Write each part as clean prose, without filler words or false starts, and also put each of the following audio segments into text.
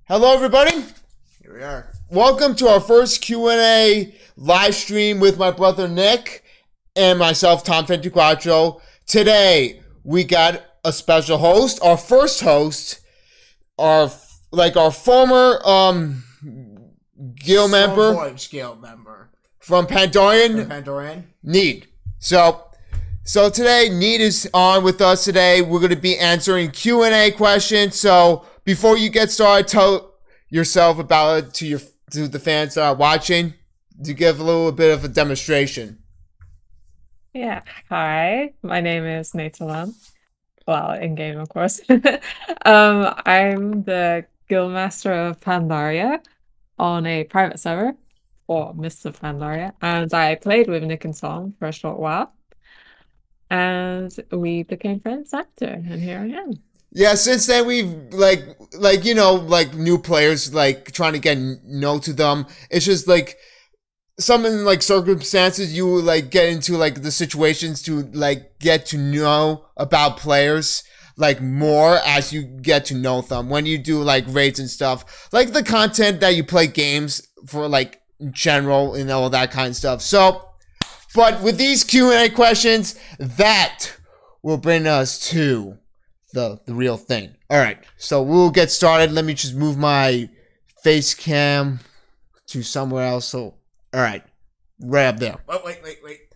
Hello, everybody. Here we are. Welcome to our first Q&A live stream with my brother Nick and myself, Tom Ventiquattro. Today, we got a special host, our first host, our former guild member, Stormforge guild member from Pandorian. Need. So today, Need is on with us today. We're going to be answering Q&A questions. So before you get started, tell yourself about it to the fans that are watching, to give a little bit of a demonstration. Yeah. Hi, my name is Nathan. Well, in game, of course. I'm the guildmaster of Pandaria on a private server, or Mr. Pandaria, and I played with Nick and Tom for a short while, and we became friends after, and here I am. Yeah, since then we've like new players trying to get know to them. It's just some in circumstances you get into the situations to get to know about players more as you get to know them. When you do raids and stuff, the content that you play games for in general and all that kind of stuff. So, but with these Q&A questions, that will bring us to the real thing. All right, so we'll get started. Let me just move my face cam to somewhere else. So, all right, right up there.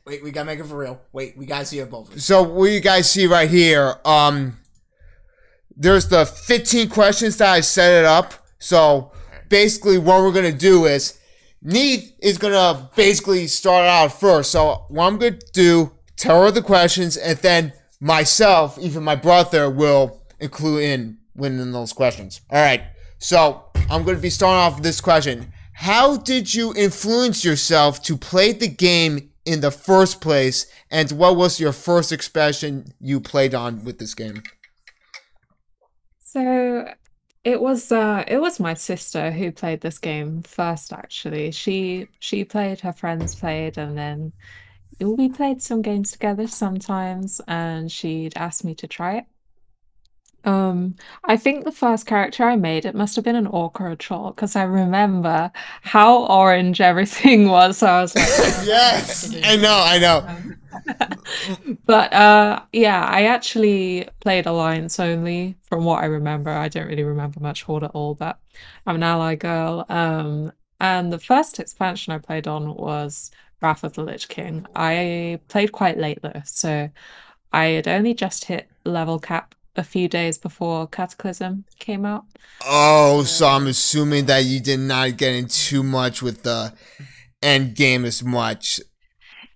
Wait, we gotta make it for real. Wait, we gotta see it both. So what you guys see right here, there's the 15 questions that I set it up. So basically what we're gonna do is Need is gonna basically start out first. So what I'm gonna do, tell her the questions, and then myself, even my brother, will include in those questions. All right, so I'm going to be starting off with this question. How did you influence yourself to play the game in the first place, and what was your first expression you played on with this game? So it was my sister who played this game first, actually. She played, her friends played, and then we played some games together sometimes, and she'd asked me to try it. I think the first character I made, it must have been an orc or a troll, because I remember how orange everything was. So I was like, yes, I know. But yeah, I actually played Alliance only, from what I remember. I don't really remember much Horde at all, but I'm an ally girl. And the first expansion I played on was Wrath of the Lich King. I played quite late though, so I had only just hit level cap a few days before Cataclysm came out. Oh, so I'm assuming that you did not get in too much with the end game as much.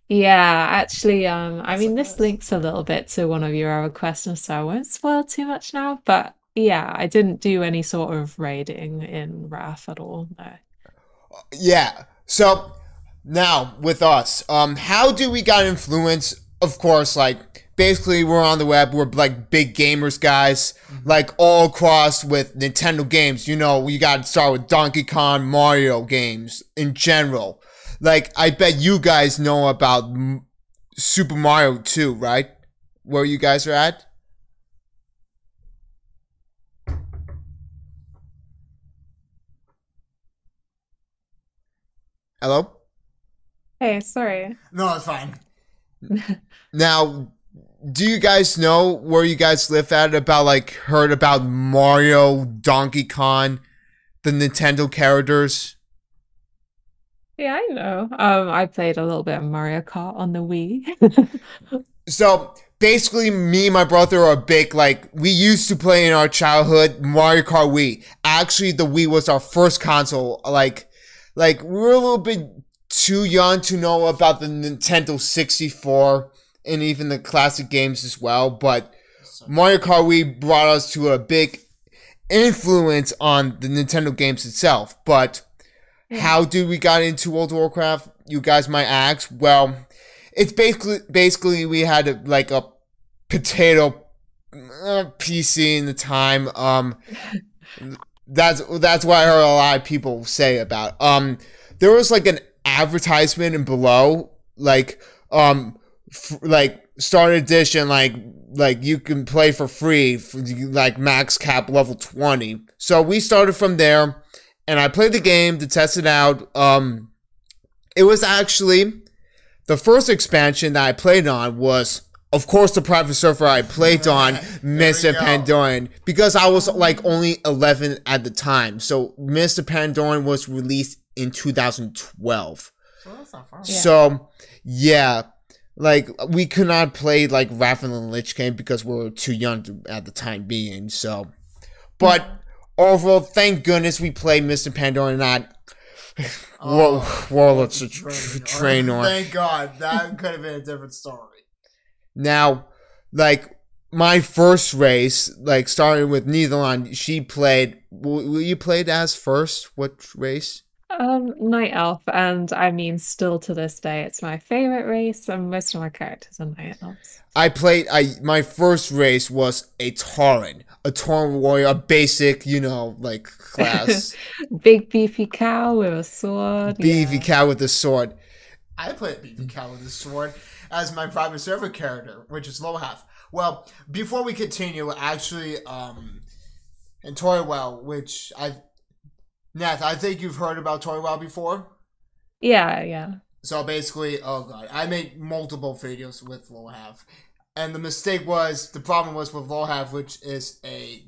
Yeah, actually, I mean, this links a little bit to one of your other questions, so I won't spoil too much now, but yeah, I didn't do any sort of raiding in Wrath at all, no. Yeah, so now, with us, how do we got influence? Of course, basically we're on the web, we're big gamers guys, all across with Nintendo games. You know, we got to start with Donkey Kong, Mario games in general. I bet you guys know about Super Mario 2, right? Where you guys are at? Hello? Hey, sorry. No, it's fine. Now, do you guys know where you guys live at about heard about Mario, Donkey Kong, the Nintendo characters? Yeah, I know. I played a little bit of Mario Kart on the Wii. So basically, me and my brother are big. We used to play in our childhood Mario Kart Wii. Actually, the Wii was our first console. We were a little bit too young to know about the Nintendo 64 and even the classic games as well. But Mario Kart Wii brought us to a big influence on the Nintendo games itself. But how did we got into World of Warcraft? You guys might ask. Well, it's basically we had a potato PC in the time. That's what I heard a lot of people say about. There was an advertisement in below, Start Edition, like you can play for free, for, like max cap level 20. So we started from there, and I played the game to test it out. It was actually the first expansion that I played on was, of course, the private server I played on, Mr. Pandorian, because I was like only 11 at the time. So Mr. Pandorian was released in 2012. So that's not far. Yeah. So yeah, like we could not play like Wrath of the Lich King because we were too young at the time being. So, but overall, thank goodness we played Mr. Pandorian, not Warlords of Draenor. Thank God. That could have been a different story. Now, like, my first race, like, starting with Neitherland, she played... Will you played as first? What race? Night Elf, and I mean, still to this day, it's my favorite race, and most of my characters are Night Elves. My first race was a Tauren warrior, a basic, you know, like, class. Big beefy cow with a sword. Beefy cow with a sword. I played Beefy Cow with a sword as my private server character, which is low half. Well, before we continue, actually, in Toriwell, which Nath, I think you've heard about Toriwell before. Yeah. So basically, oh god, I made multiple videos with low half, and the problem was with low half, which is a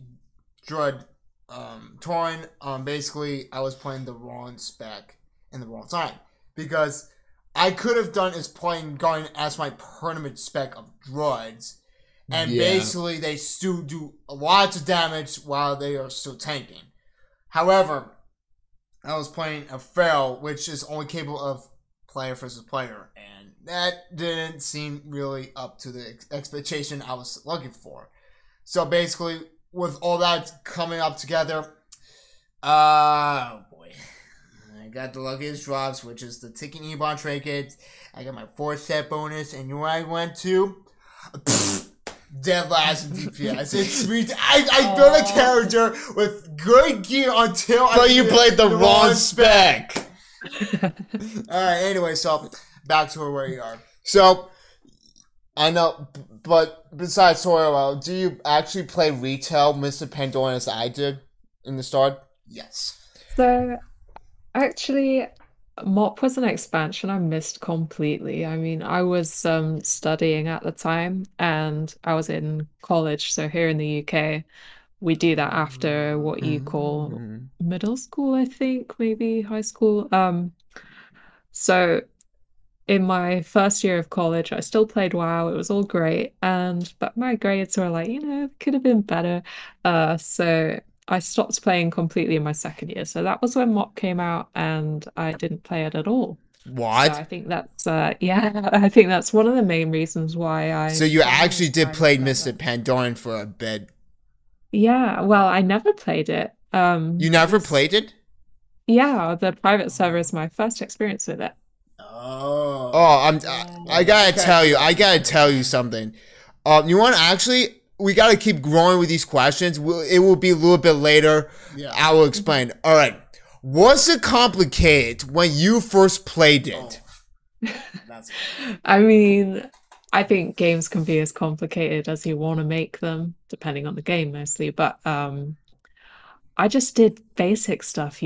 druid Tauren. Basically, I was playing the wrong spec in the wrong time because I could have done is going as my permanent spec of druids, and basically they still do lots of damage while they are still tanking. However, I was playing a Feral, which is only capable of player versus player, and that didn't seem really up to the expectation I was looking for. So basically, with all that coming up together, oh boy. I got the luckiest drops, which is the Ticking Ebon trinket. I got my 4th set bonus, and you know where I went to? Dead last in DPS. I built a character with good gear until But you played the wrong spec. Alright, anyway, so back to where we are. So, I know, but besides Toriwell, do you actually play retail Mr. Pandorian as I did in the start? Yes. So, actually, MOP was an expansion I missed completely. I mean, I was studying at the time, and I was in college. So here in the UK, we do that after what you call middle school, I think, maybe high school. So in my first year of college, I still played WoW. It was all great, but my grades were like, could have been better. So I stopped playing completely in my second year. So that was when MOP came out, and I didn't play it at all. What? So I think that's I think that's one of the main reasons why I. So you actually did play Mr. Pandorian for a bit. Yeah, well, I never played it. You never played it? Yeah, the private server is my first experience with it. Oh. I gotta tell you something. You want to actually? We gotta keep growing with these questions. It will be a little bit later. Yeah. I will explain. All right. Was it complicated when you first played it? That's I mean, I think games can be as complicated as you want to make them, depending on the game mostly. But I just did basic stuff,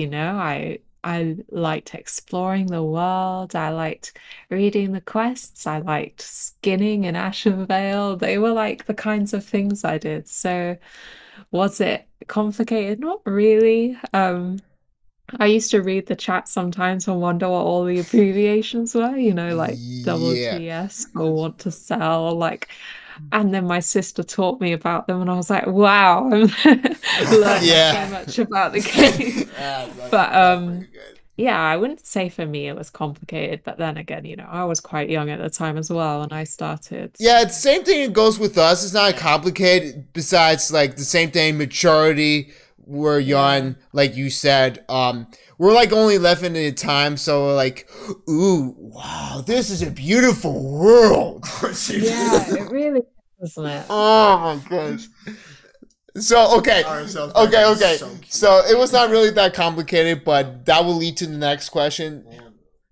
I liked exploring the world. I liked reading the quests. I liked skinning in Ashen Vale. They were like the kinds of things I did. So was it complicated? Not really. I used to read the chat sometimes and wonder what all the abbreviations were, like WTS or want to sell, and then my sister taught me about them, and I was like, wow, I'm learning so much about the game. But yeah, I wouldn't say for me it was complicated, but then again, I was quite young at the time as well, and I started. Yeah, it's the same thing it goes with us. It's not complicated, besides like the same thing, maturity. We're young, like you said. We're like only 11 at a time, so we're like, ooh, wow, this is a beautiful world. Yeah, it really is, isn't it? Oh my gosh. So okay. So it was not really that complicated, but that will lead to the next question.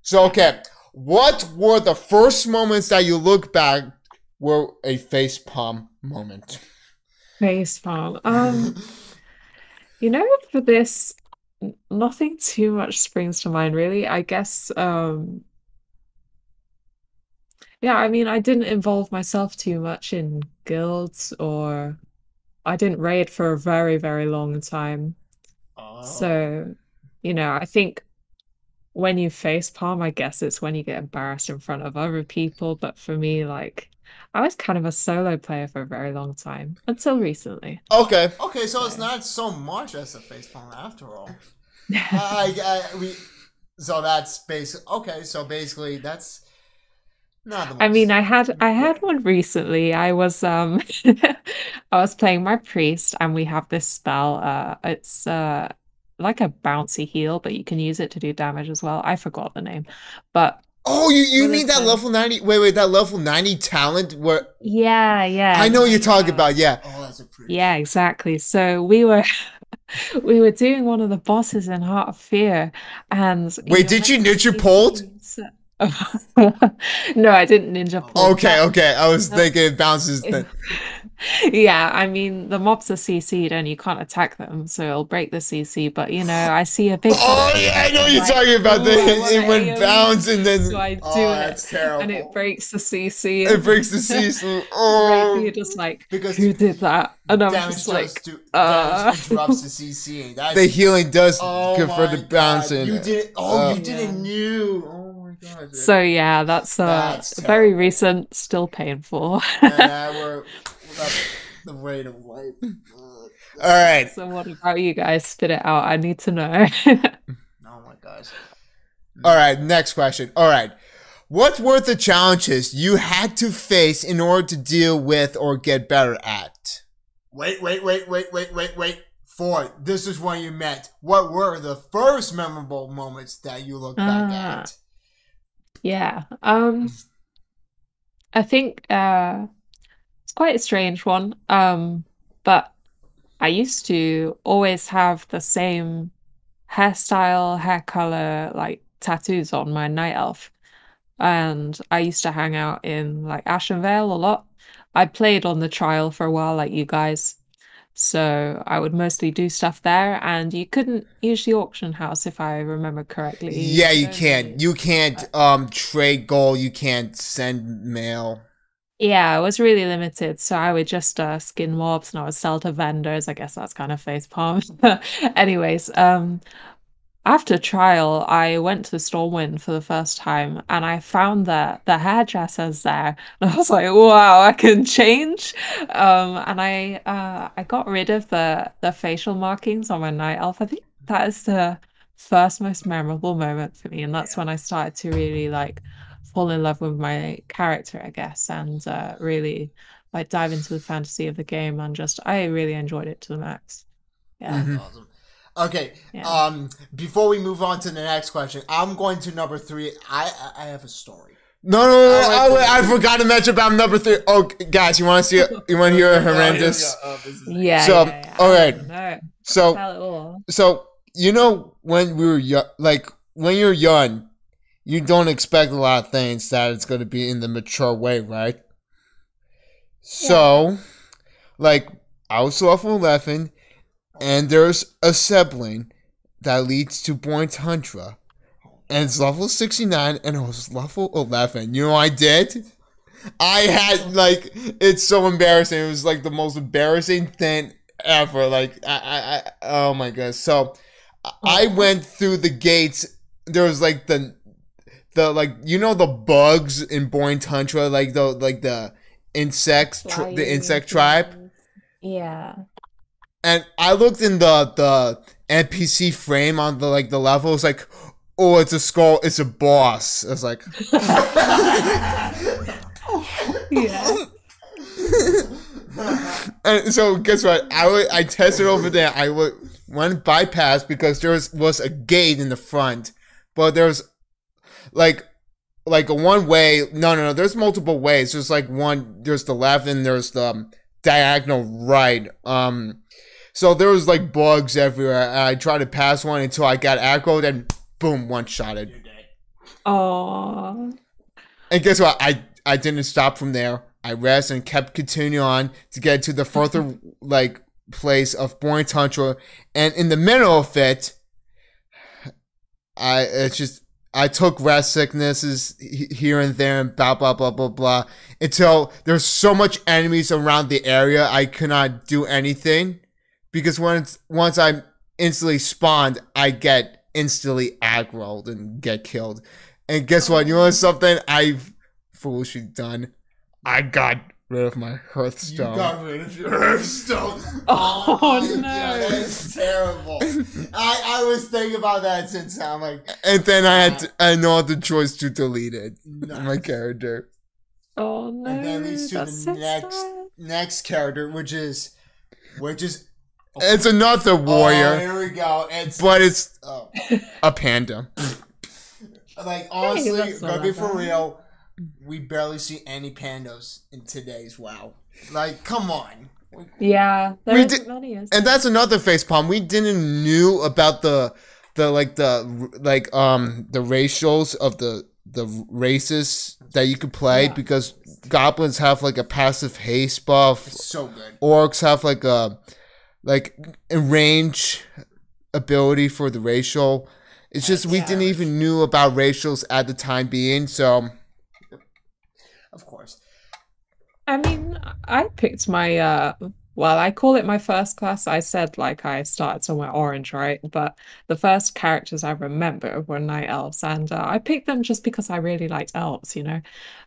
So okay, what were the first moments that you look back were a facepalm moment? Facepalm. For this, nothing too much springs to mind, really. I guess, yeah, I mean, I didn't involve myself too much in guilds, or I didn't raid for a very, very long time. Oh. So, I think when you face palm, I guess it's when you get embarrassed in front of other people. But for me, like, I was kind of a solo player for a very long time until recently. Okay. Okay, so it's not so much as a facepalm after all. So that's basic. Okay, so basically that's not the most. I mean, I had one recently. I was I was playing my priest, and we have this spell. It's like a bouncy heal, but you can use it to do damage as well. I forgot the name, but Oh, you what mean is that level 90? Wait, that level 90 talent where Yeah, I know what you're talking about. Yeah. Oh, that's a pretty. yeah, exactly. So we were we were doing one of the bosses in Heart of Fear, and Wait, did you ninja pulled? No, I didn't ninja pull. Okay. I was thinking it bounces. Yeah, I mean the mobs are CC'd and you can't attack them, so it'll break the CC. But I see a big. Oh yeah, I know what you're talking about. It went bounce and then. So I do that's it, terrible. and it breaks the CC. It breaks the CC. Oh, you're just like, Because who did that? And I'm damage just like, damage interrupts the CC. That's, The healing does oh good for the my bouncing. God. You didn't. Oh, you Yeah. didn't knew. Oh my god. So yeah, that's That's very terrible. recent, still painful. And that's the rate of life. All right. So what about you guys? Spit it out. I need to know. Oh my gosh. All right. Next question. All right. What were the challenges you had to face in order to deal with or get better at? Wait. Ford, this is when you met. What were the first memorable moments that you look back at? Yeah. I think it's quite a strange one. But I used to always have the same hairstyle, hair color, like tattoos on my night elf. And I used to hang out in like Ashenvale a lot. I played on the trial for a while, like you guys. So I would mostly do stuff there, and you couldn't use the auction house if I remember correctly. Yeah, you could can't. only- You can't trade gold. You can't send mail. Yeah, it was really limited. So I would just skin mobs and I would sell to vendors. I guess that's kind of facepalm. Anyways, after trial, I went to Stormwind for the first time and I found the hairdressers there. And I was like, wow, I can change. And I got rid of the facial markings on my night elf. I think that is the first most memorable moment for me. And that's when I started to really like fall in love with my character, I guess, and really like dive into the fantasy of the game, and just I really enjoyed it to the max. Yeah. Mhm. Awesome. Okay. Yeah. Before we move on to the next question, I'm going to number 3. I have a story. No. I forgot to mention about number 3. Oh, guys, you want to see? You want to hear a horrendous? Yeah. So, yeah. all right. No. So, Tell it all. when we were young, like when you're young, you don't expect a lot of things that it's going to be in the mature way, right? So, like, I was level 11, and there's a sibling that leads to Boy Tundra, and it's level 69, and it was level 11. You know what I did? I had, like, it's so embarrassing. It was, like, the most embarrassing thing ever. Like, oh my god. So, I went through the gates. There was, like, the like, the bugs in Boy Tundra, like the insects, the insect tribe. Yeah. And I looked in the NPC frame on the level. It's like, oh, it's a skull. It's a boss. I was like, Yeah. and so guess what? I tested over there. I went bypass because there was a gate in the front, but there's like a one way. No. There's multiple ways. There's like one. There's the left and there's the diagonal right. So there was like bugs everywhere. And I tried to pass one until I got aggroed and boom, one-shotted. Oh. And guess what? I didn't stop from there. I rest and kept continuing on to get to the further like place of boring tundra, and in the middle of it, I took rest sicknesses here and there and blah blah blah blah blah until there's so much enemies around the area I could not do anything, because once I'm instantly spawned, I get instantly aggroed and get killed. And guess what? You know something I've foolishly done? I got rid of my Hearthstone. You got rid of your Hearthstone. Oh no, God, that's terrible. I was thinking about that since I'm like, and then I had no other choice to delete it. Nice. My character. oh no, and then leads to that's the so next sad. next character, which is It's another warrior, Oh, here we go. It's but it's oh. a panda. Like honestly, that's not gotta be that for bad. real. We barely see any pandas in today's WoW. Like, come on. Yeah, there We isn't did- many, is And there? that's another facepalm. We didn't knew about the ratios of the races that you could play, Yeah. because goblins have like a passive haste buff. It's so good. Orcs have like a range ability for the racial. It's just we Yeah. didn't even knew about racials at the time being. So Of course. I mean, I picked my well, I call it my first class. I said like I started somewhere orange, right? But the first characters I remember were night elves, and I picked them just because I really liked elves, you know.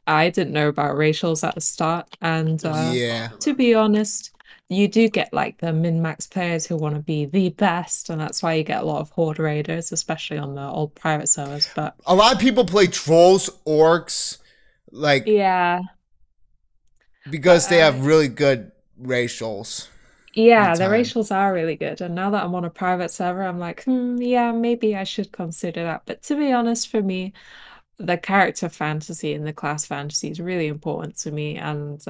I didn't know about racials at the start, and yeah. to be honest, you do get like the min-max players who want to be the best, and that's why you get a lot of horde raiders, especially on the old private servers. But A lot of people play trolls, orcs, like yeah, because they but have really good racials. yeah, the time. racials are really good. And now that I'm on a private server, I'm like, yeah, maybe I should consider that. But to be honest, for me, the character fantasy and the class fantasy is really important to me, and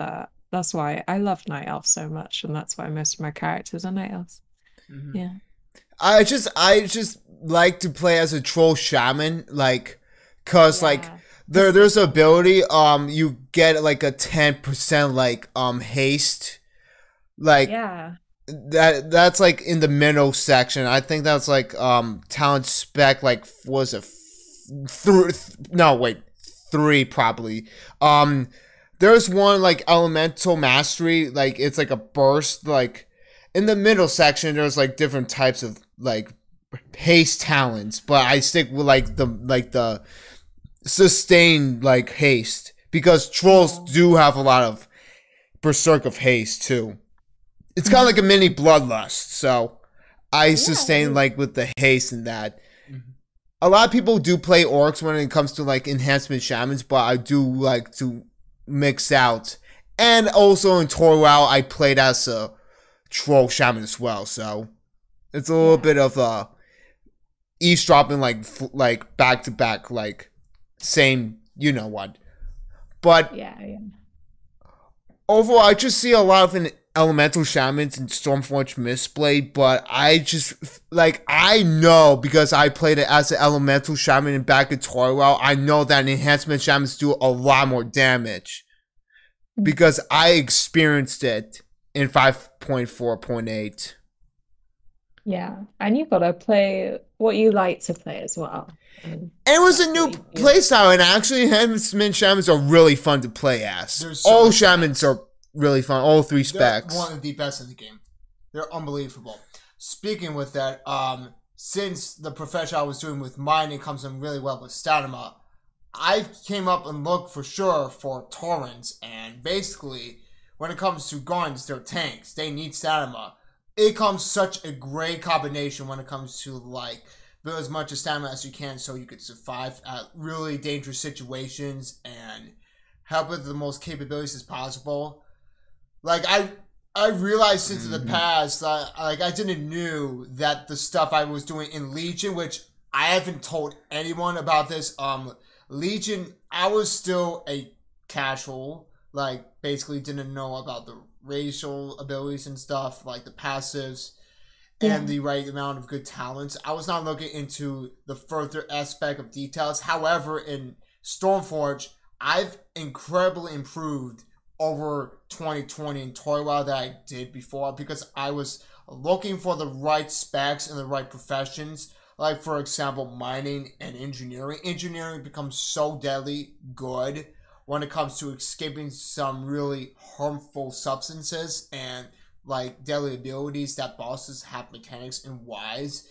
that's why I love night elves so much, and that's why most of my characters are night elves. Mhm. Yeah. I just like to play as a troll shaman, like, cause like Yeah. there's an ability you get like a 10% like haste, like Yeah. that's like in the middle section. I think that's like talent spec, like was it three probably. There's one like elemental mastery, like it's like a burst, like in the middle section there's like different types of like haste talents, but I stick with like the sustained like haste, because trolls do have a lot of berserk of haste too. It's kind of like a mini bloodlust, so I sustain like with the haste and that. A lot of people do play orcs when it comes to like enhancement shamans, but I do like to mix out. And also in Torwell, I played as a troll shaman as well, so it's a little bit of eavesdropping, like back to back, like same, you know what. But Yeah. overall, I just see a lot of an elemental shamans and Stormforge Mistblade, but I just like, I know because I played it as an elemental shaman and back in Torwell, I know that enhancement shamans do a lot more damage because I experienced it in 5.4.8. Yeah. And you've got to play what you like to play as well. And it was a new playstyle, and actually enhancement shamans are really fun to play as. They're so All much shamans fun. are really fun, all three They're specs. one of the best in the game. They're unbelievable. Speaking with that, since the profession I was doing with mining comes in really well with stamina, I came up and looked for sure for Taurens, and basically, when it comes to guns, they're tanks. They need stamina. It comes such a great combination when it comes to like build as much stamina as you can so you could survive at really dangerous situations and help with the most capabilities as possible. Like I realized since the past that like I didn't knew that the stuff I was doing in Legion, which I haven't told anyone about this. Legion, I was still a casual, like basically didn't know about the racial abilities and stuff, like the passives and the right amount of good talents. I was not looking into the further aspect of details. However, in Stormforge, I've incredibly improved over 2020 in Toy WoW that I did before, because I was looking for the right specs and the right professions. Like, for example, mining and engineering. Engineering becomes so deadly good when it comes to escaping some really harmful substances and like deadly abilities that bosses have mechanics and wise.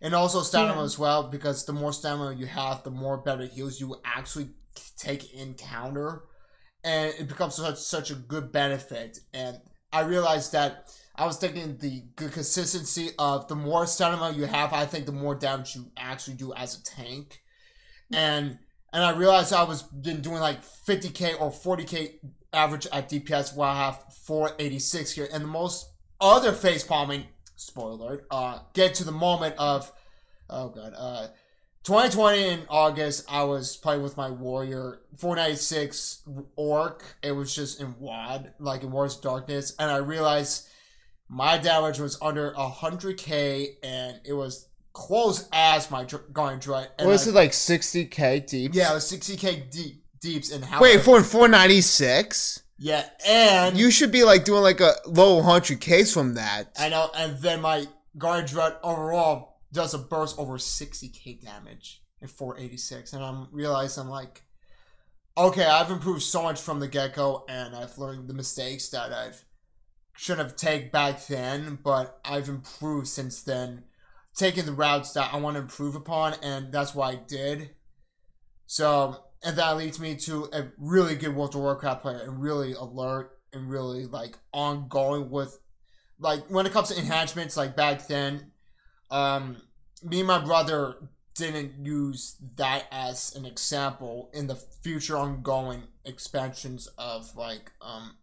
And also stamina as well, because the more stamina you have, the more better heals you actually take in counter. And it becomes such a good benefit. And I realized that I was taking the good consistency of the more stamina you have, I think the more damage you actually do as a tank. And I realized I was been doing like 50k or 40k average at DPS while I have 486 here. And the most other face palming, spoiler alert, get to the moment of, 2020 in August, I was playing with my warrior, 496 orc. It was just in WAD, like in Wars of Darkness. And I realized my damage was under 100k, and it was close as my Guardian Druid. Was it like 60k deep? Yeah, it was 60k deeps. And how? Wait, for 496? Yeah, and you should be like doing like a low 100k from that. I know, and then my Guardian Druid overall does a burst over 60k damage at 486, and I'm like, okay, I've improved so much from the get-go, and I've learned the mistakes that I shouldn't have taken back then, but I've improved since then, taking the routes that I want to improve upon, and that's what I did. So, and that leads me to a really good World of Warcraft player, and really alert, and really like ongoing with, like, when it comes to enhancements, like back then, me and my brother didn't use that as an example in the future ongoing expansions of like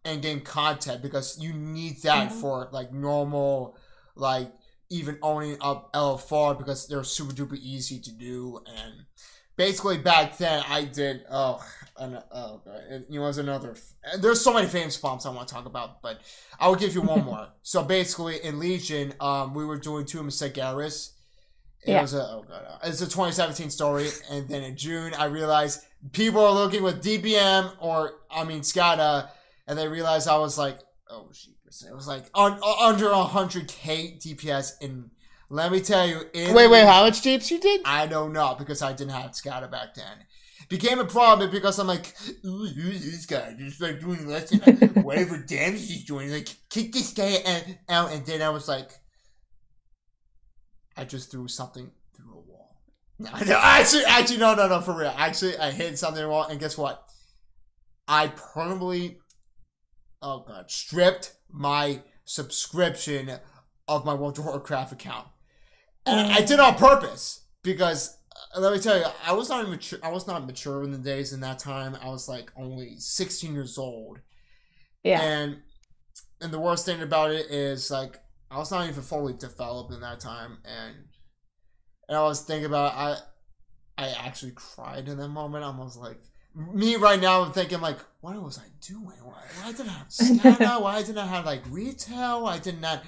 endgame content, because you need that for like normal, like even owning up LFR, because they're super duper easy to do. And basically back then I did it was another, there's so many famous bombs I want to talk about, but I will give you one more. So basically in Legion, we were doing Tomb of Segaris. It's a 2017 story, and then in June I realized people are looking with DBM SCADA, and they realized I was like, oh shit, it was like under 100k DPS. And let me tell you, wait, how much deeps you did? I don't know, because I didn't have SCADA back then. Became a problem because I'm like, ooh, this guy just like doing less than whatever damage he's doing. Like, kick this guy out, and then I was like, I just threw something through a wall. No, actually, no, for real. Actually, I hit something through a wall, and guess what? I permanently, stripped my subscription of my World of Warcraft account. And I did it on purpose, because let me tell you, I was not mature in the days in that time. I was like only 16 years old. Yeah. And the worst thing about it is, like, I was not even fully developed in that time, and I was thinking about it. I actually cried in that moment. I was like, me right now, I'm thinking like, what was I doing? Why didn't I have SCADA? Why didn't I have like retail? I did not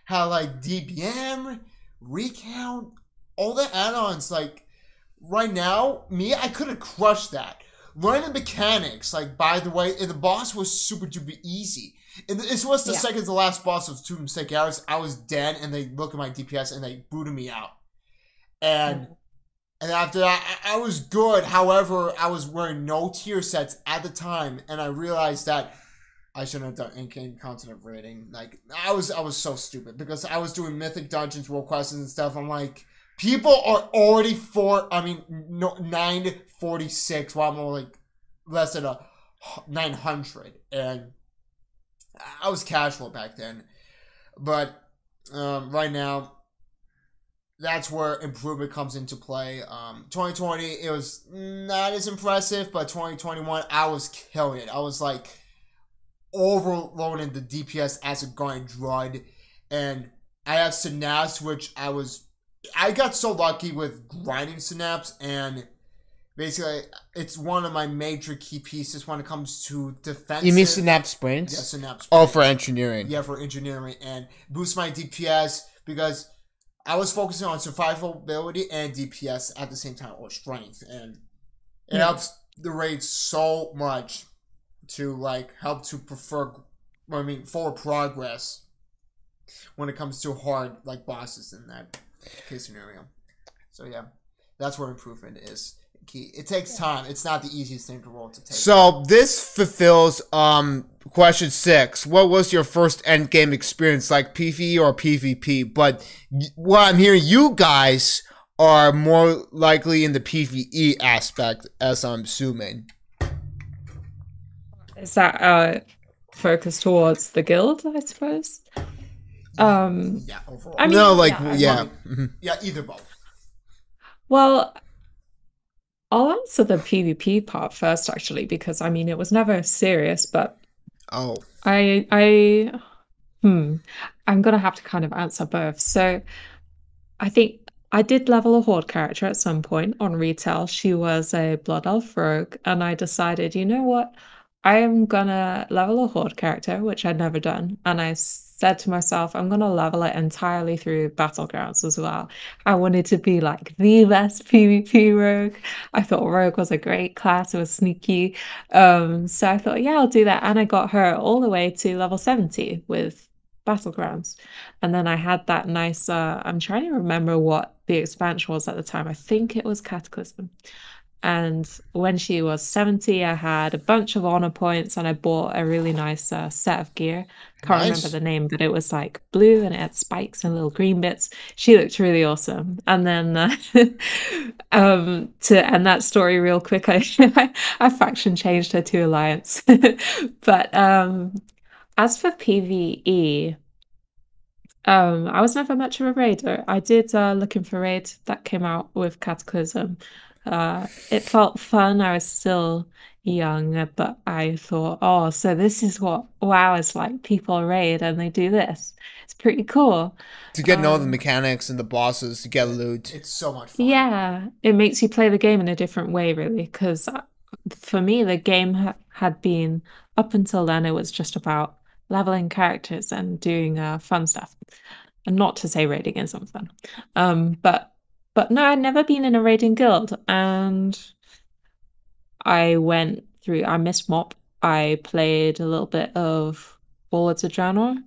have like DBM, recount, all the add-ons. Like right now, I could have crushed that. Learning the mechanics, like, by the way, and the boss was super duper easy. And this was the second to last boss of Tomb of Segaris. I was dead, and they looked at my DPS and they booted me out. And after that, I was good. However, I was wearing no tier sets at the time, and I realized that I shouldn't have done in-game content rating. Like, I was so stupid, because I was doing mythic dungeons, world quests, and stuff. I'm like, people are already 946, while I'm only like less than 900, and I was casual back then. But right now, that's where improvement comes into play. 2020, it was not as impressive, but 2021, I was killing it. I was like overloading the DPS as a Guardian Druid, and I have Synapse, which I got so lucky with grinding Synapse, and basically it's one of my major key pieces when it comes to defensive. You mean Synapse Sprints? Yeah, Synapse Sprints. Oh, for engineering. Yeah, for engineering, and boost my DPS, because I was focusing on survivability and DPS at the same time, or strength, and it helps the raid so much. to like help to forward progress when it comes to hard like bosses in that case scenario. So yeah, that's where improvement is key. It takes time. It's not the easiest thing to roll to take. So this fulfills question 6. What was your first end game experience, like PvE or PvP? But what I'm hearing, you guys are more likely in the PvE aspect, as I'm assuming. Is that focused towards the guild, I suppose? Yeah, overall. I mean, No, like yeah. Yeah, either both. Well, I'll answer the PvP part first, actually, because I mean it was never serious, but Oh, I'm gonna have to kind of answer both. So I think I did level a horde character at some point on retail. She was a blood elf rogue, and I decided, you know what? I am gonna level a horde character, which I'd never done, and I said to myself, I'm gonna level it entirely through battlegrounds as well. I wanted to be like the best PvP rogue. I thought rogue was a great class, it was sneaky. So I thought, yeah, I'll do that, and I got her all the way to level 70 with battlegrounds. And then I had that nice, I'm trying to remember what the expansion was at the time. I think it was Cataclysm. And when she was 70, I had a bunch of honor points and I bought a really nice set of gear. Can't remember the name, but it was like blue and it had spikes and little green bits. She looked really awesome. And then to end that story real quick, I faction changed her to Alliance. But as for PvE, I was never much of a raider. I did Looking for Raid that came out with Cataclysm. It felt fun. I was still young, but I thought, oh, so this is what WoW is like. People raid and they do this. It's pretty cool. to get to know the mechanics and the bosses, to get loot. It's so much fun. Yeah, it makes you play the game in a different way, really, because for me, the game had been, up until then, it was just about leveling characters and doing fun stuff. And not to say raiding isn't fun. But no, I'd never been in a raiding guild, and I missed MOP. I played a little bit of Warlords of Draenor.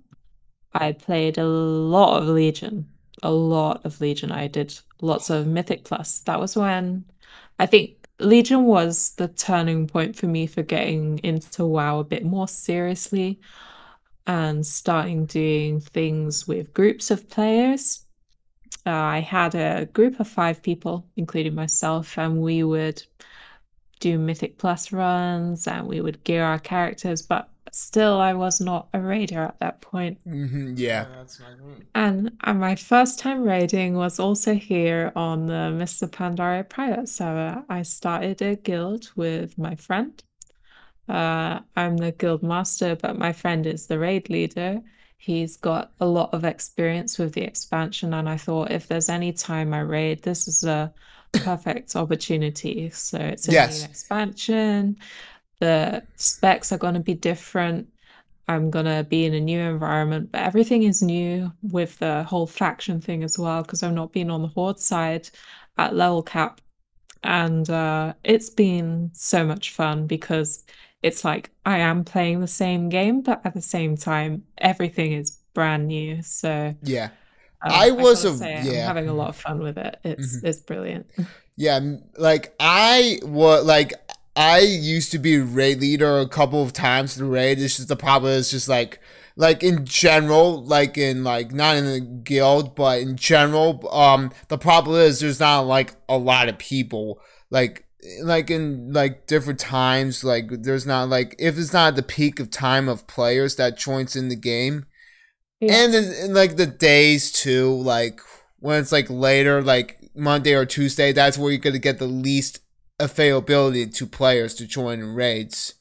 I played a lot of Legion. A lot of Legion. I did lots of Mythic Plus. That was when I think Legion was the turning point for me for getting into WoW a bit more seriously and starting doing things with groups of players. I had a group of 5 people, including myself, and we would do Mythic Plus runs and we would gear our characters, but still I was not a raider at that point. Yeah. That's my dream. And my first time raiding was also here on the Mr. Pandaria private server. I started a guild with my friend. I'm the guild master, but my friend is the raid leader. He's got a lot of experience with the expansion, and I thought if there's any time I raid, this is a perfect opportunity. So it's a new expansion. The specs are going to be different. I'm going to be in a new environment, but everything is new with the whole faction thing as well, because I've not been on the Horde side at level cap. And it's been so much fun because it's like I am playing the same game, but at the same time, everything is brand new. So yeah, I'm having a lot of fun with it. It's brilliant. Yeah, like I used to be a raid leader a couple of times to the raid. It's just the problem is just like in general, like in like not in the guild, but in general, the problem is there's not like a lot of people like in like different times, like there's not like if it's not the peak of time of players that joins in the game. Yeah. And in like the days too, like when it's like later, like Monday or Tuesday, that's where you're gonna get the least availability to players to join in raids.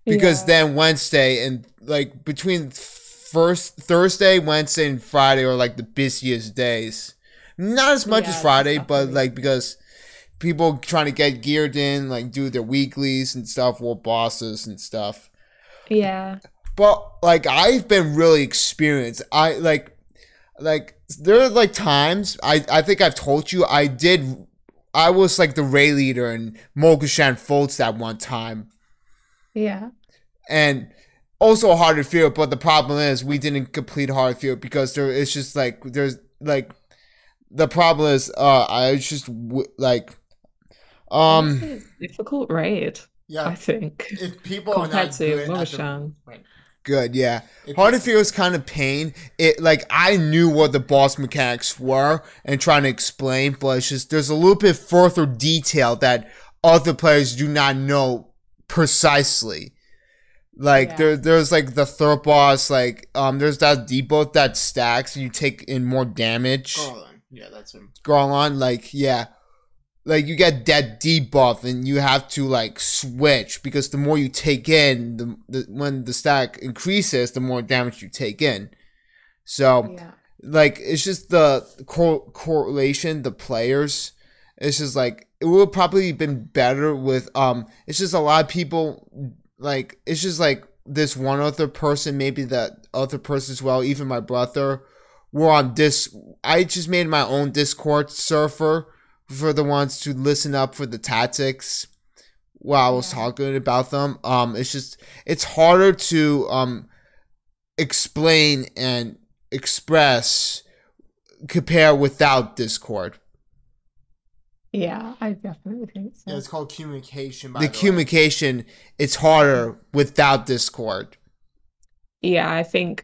Because then Wednesday and like between Thursday, Wednesday, and Friday are like the busiest days. Not as much as Friday, but like because people trying to get geared in, like do their weeklies and stuff, or bosses and stuff. Yeah. But like I've been really experienced. I like there are like times I think I've told you I was like the raid leader in Mogushan Folds that one time. Yeah. and also Harder Field. But the problem is we didn't complete Harder Field because it's just like there's like the problem is I was just like Honestly, it's a difficult raid, Yeah, I think, if people are compared not to good at the Mothershang. right, good, yeah. if Harder Field was kind of pain. It like I knew what the boss mechanics were and trying to explain, but it's just there's a little bit further detail that other players do not know precisely. Like Yeah. there's like the third boss, like there's that debuff that stacks and you take in more damage. Garland, yeah, that's him. Garland, like yeah. Like you get that debuff and you have to like switch because the more you take in, when the stack increases, the more damage you take in. So Yeah. like it's just the correlation, the players. It's just like it would probably been better with it's just a lot of people like it's just like this one other person, maybe that other person as well, even my brother. We're on this I just made my own Discord server for the ones to listen up for the tactics while I was talking about them. It's harder to explain and express compare without Discord. Yeah, I definitely think Yeah, so. it's called communication. By The the way. communication it's harder without Discord. Yeah, I think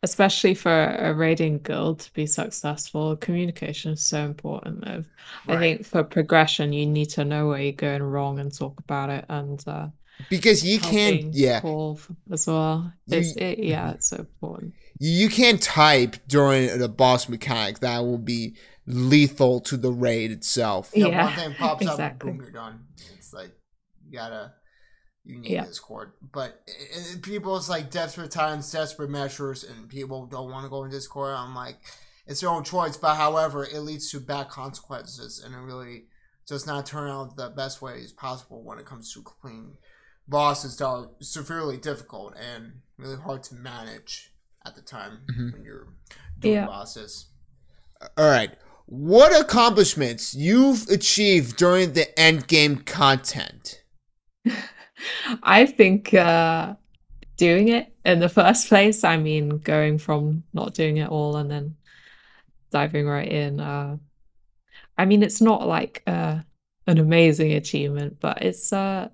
especially for a raiding guild to be successful, communication is so important. I Right. think for progression, you need to know where you're going wrong and talk about it, and Because you can't helping yeah. Paul as well. You It's so important. you can't type during the boss mechanic. That will be lethal to the raid itself. Yeah, Yeah, one thing pops up, exactly. boom, you're done. It's like you need Yeah. Discord, but people's like desperate times, desperate measures, and people don't want to go in Discord. I'm like, it's their own choice, but however, it leads to bad consequences, and it really does not turn out the best ways possible when it comes to completing bosses that are severely difficult and really hard to manage at the time when you're doing Yeah. bosses. All right. What accomplishments you've achieved during the end game content? I think doing it in the first place, I mean, going from not doing it all and then diving right in. I mean, it's not like an amazing achievement, but it's a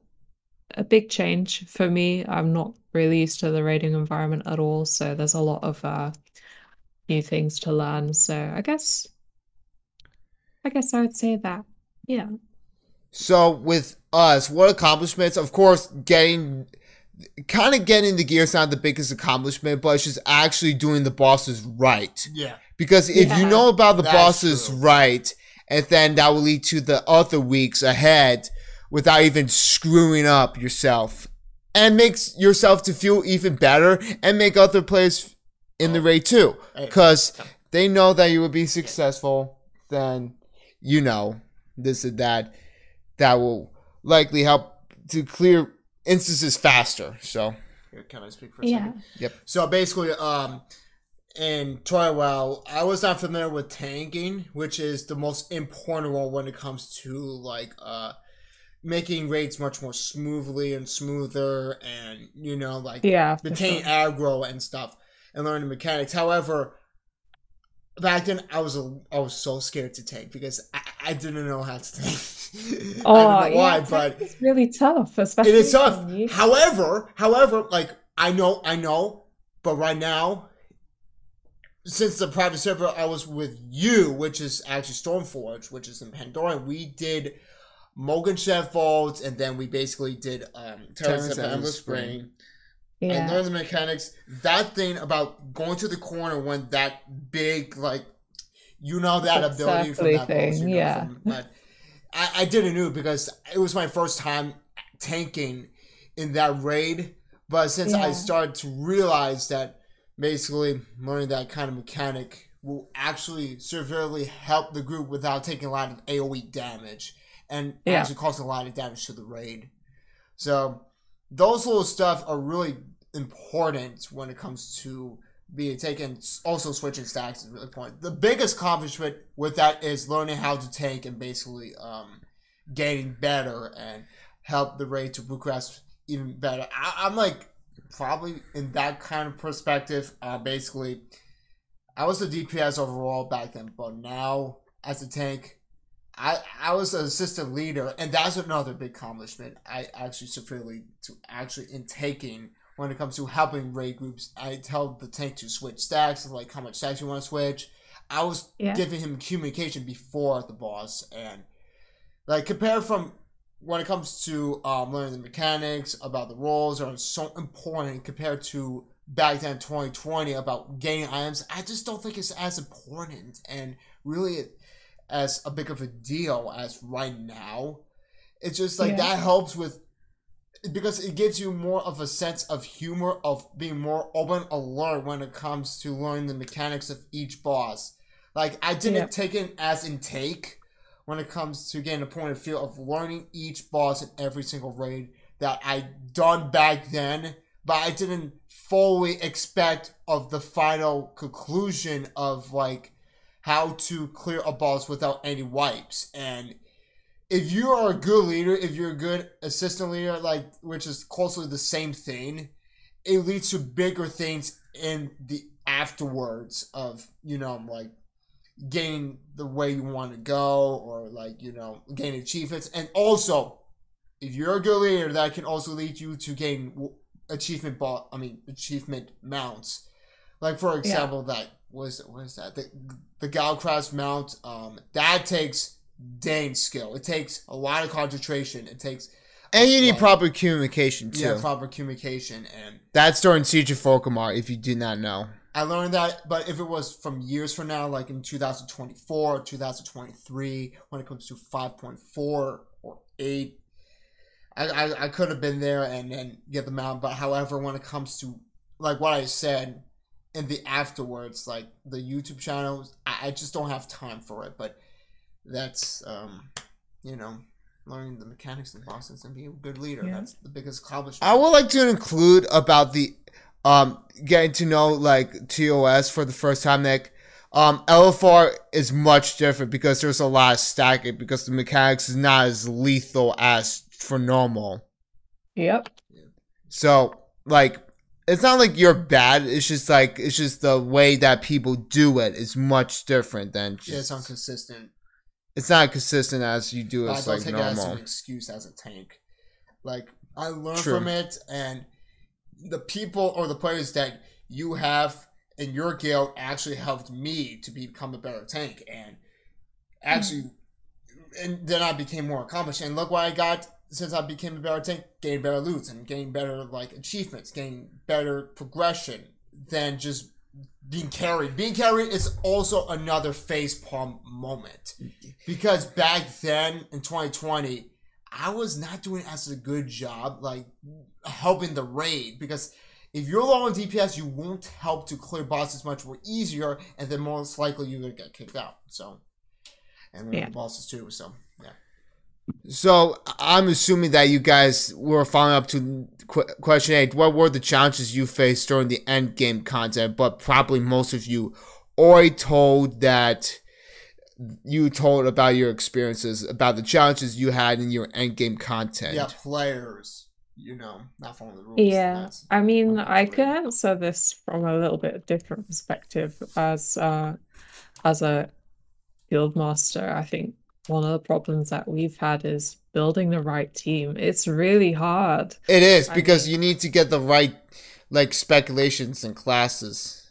big change for me. I'm not really used to the raiding environment at all, so there's a lot of new things to learn. So I guess I would say that. Yeah. So with us, what accomplishments? Of course, getting the gears not the biggest accomplishment, but it's just actually doing the bosses right. Yeah. Because if you Yeah. know about the That's bosses true. right, and then that will lead to the other weeks ahead without even screwing up yourself. And makes yourself to feel even better and make other players in the raid too. Because they know that you will be successful, then you know this and that. That will likely help to clear instances faster. So Here, can I speak for a Yeah. second? Yep. So basically, in Trial, I was not familiar with tanking, which is the most important role when it comes to like making raids much more smoothly and smoother, and like Yeah, for maintain sure. aggro and stuff, and learning mechanics. However, back then I was so scared to tank because I didn't know how to tank. Oh, I don't know why, yeah, but it's really tough, it especially is tough. for me. However, like I know, but right now, since the private server I was with you, which is actually Stormforge, which is in Pandora, we did Mogan Vaults, and then we basically did Terrence of Endless Spring. I Yeah. learned the mechanics. That thing about going to the corner when that big, like, that That ability from circly that thing, pose, yeah. but I didn't know because it was my first time tanking in that raid. But since I Yeah. started to realize that basically learning that kind of mechanic will actually severely help the group without taking a lot of AoE damage and Yeah. actually causing a lot of damage to the raid. So those little stuff are really important when it comes to being taken. Also, switching stacks is really important. The biggest accomplishment with that is learning how to tank and basically getting better and help the raid to progress even better. I'm like probably in that kind of perspective. Basically, I was a DPS overall back then, but now as a tank, I was an assistant leader, and that's another big accomplishment. I actually severely to actually in taking when it comes to helping raid groups. I tell the tank to switch stacks and like how much stacks you want to switch. I was giving him communication before the boss, and like compared from when it comes to learning the mechanics about the roles are so important compared to back then 2020 about gaining items. I just don't think it's as important and really as a big of a deal as right now. It's just like that helps with because it gives you more of a sense of humor of being more open alert when it comes to learning the mechanics of each boss. Like I didn't take it as intake when it comes to getting a point of view of learning each boss in every single raid that I done back then, but I didn't fully expect of the final conclusion of like how to clear a boss without any wipes. And if you are a good leader, if you're a good assistant leader, like which is closely the same thing, it leads to bigger things in the afterwards of, you know, like gaining the way you want to go or like, you know, gaining achievements. And also, if you're a good leader, that can also lead you to gain achievement mounts. Like for example, that what is that? The Galcraft mount, that takes dang skill. It takes a lot of concentration. It takes and you need proper communication too. Yeah, proper communication, and that's during Siege of Orgrimmar, if you did not know. I learned that, but if it was from years from now, like in 2024 or 2023, when it comes to 5.4 or 8, I could have been there and then get the mount. But however, when it comes to like what I said in the afterwards, like the YouTube channels, I just don't have time for it. But that's you know, learning the mechanics of bosses and being a good leader. That's the biggest accomplishment. I would like to include about the getting to know like TOS for the first time. Like LFR is much different because there's a lot of stacking because the mechanics is not as lethal as for normal. Yep. So like it's not like you're bad. It's just like it's just the way that people do it is much different than just, it's inconsistent. It's not consistent as you do as like normal. I don't take it as an excuse as a tank. Like I learned from it, and the people or the players that you have in your guild actually helped me to become a better tank, and actually, and then I became more accomplished. And look what I got since I became a better tank: getting better loots and getting better like achievements, getting better progression than just being carried. Being carried is also another facepalm moment. Because back then, in 2020, I was not doing as a good job, like, helping the raid. Because if you're low on DPS, you won't help to clear bosses much more easier, and then most likely you're going to get kicked out. So, and the bosses too, so, yeah. So, I'm assuming that you guys were following up to question 8. What were the challenges you faced during the end game content? But probably most of you already told that you told about your experiences, about the challenges you had in your end game content. Yeah, players, you know, not following the rules. Yeah, I mean, I could answer this from a little bit different perspective as a guild master. I think one of the problems that we've had is building the right team. It's really hard. It is, because you need to get the right, like, speculations and classes.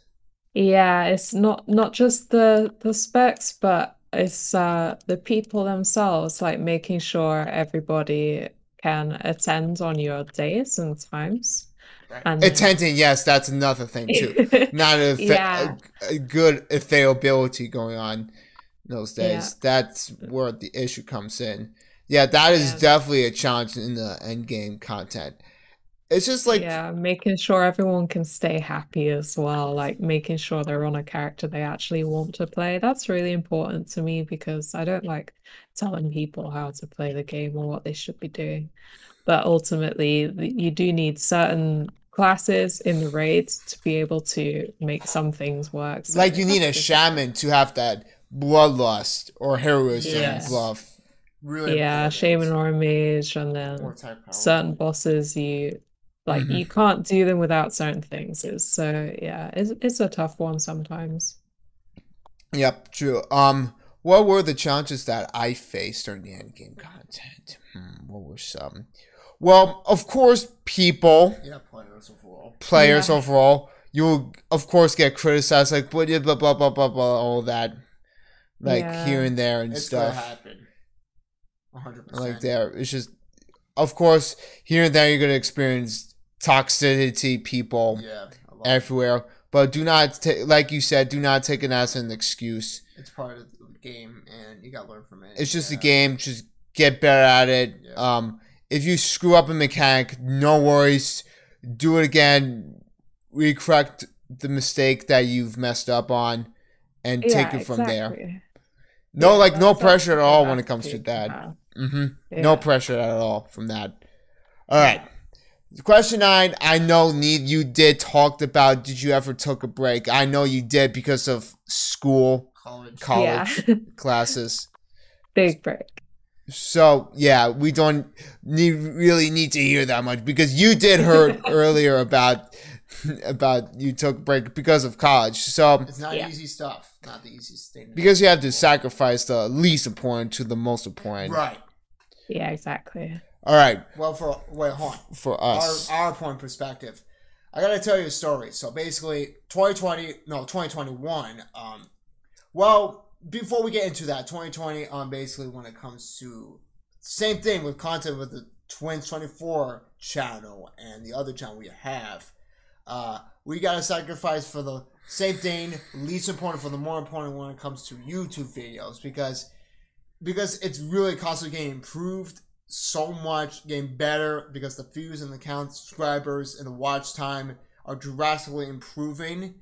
Yeah, it's not just the specs, but it's the people themselves, like making sure everybody can attend on your days and times. Right. And attending, yes, that's another thing too. Not a good availability going on those days. That's where the issue comes in. Yeah, that is definitely a challenge in the end game content. It's just like making sure everyone can stay happy as well, like making sure they're on a character they actually want to play. That's really important to me because I don't like telling people how to play the game or what they should be doing. But ultimately, you do need certain classes in the raids to be able to make some things work. So like you need a shaman to have that bloodlust or heroism bluff. really Yeah, Shaman important. or a mage, and Or then type power. certain bosses you can't do them without certain things. It's a tough one sometimes. Yep, true. What were the challenges that I faced during the end game content? What were some? Well, of course, people, Yeah, players overall. players Yeah. overall, you'll of course get criticized, like blah blah blah blah blah blah, all that, like here Yeah. and there and It's gonna stuff, happen. 100%. like there. It's just, of course, here and there you're gonna experience toxicity, people Yeah, a lot. everywhere. But do not, like you said, do not take it as an excuse. It's part of the game, and you gotta learn from it. It's just a game. Just get better at it. Yeah. If you screw up a mechanic, no worries. Do it again. Recorrect the mistake that you've messed up on, and take Yeah, it from there. exactly. No, Yeah, like no that's pressure at the all when it best comes to you can that. have. No Yeah. pressure at all from that. All right. Question 9. I know you did talked about. Did you ever took a break? I know you did because of school, College. college Yeah. classes. Big break. So yeah, we don't really need to hear that much because you did heard earlier about you took a break because of college. So It's not Yeah. easy stuff. Not the easiest thing. because you have to sacrifice the least important to the most important. Right. Yeah, exactly. All right, Well, hold on. for us. Our point perspective. I gotta tell you a story. So basically, 2021. Well, before we get into that, 2020. Basically, when it comes to same thing with content with the Twins 24 channel and the other channel we have, we gotta sacrifice for the same thing. Least important for the more important when it comes to YouTube videos because it's really constantly getting improved so much, getting better because the views and the count, subscribers, and the watch time are drastically improving,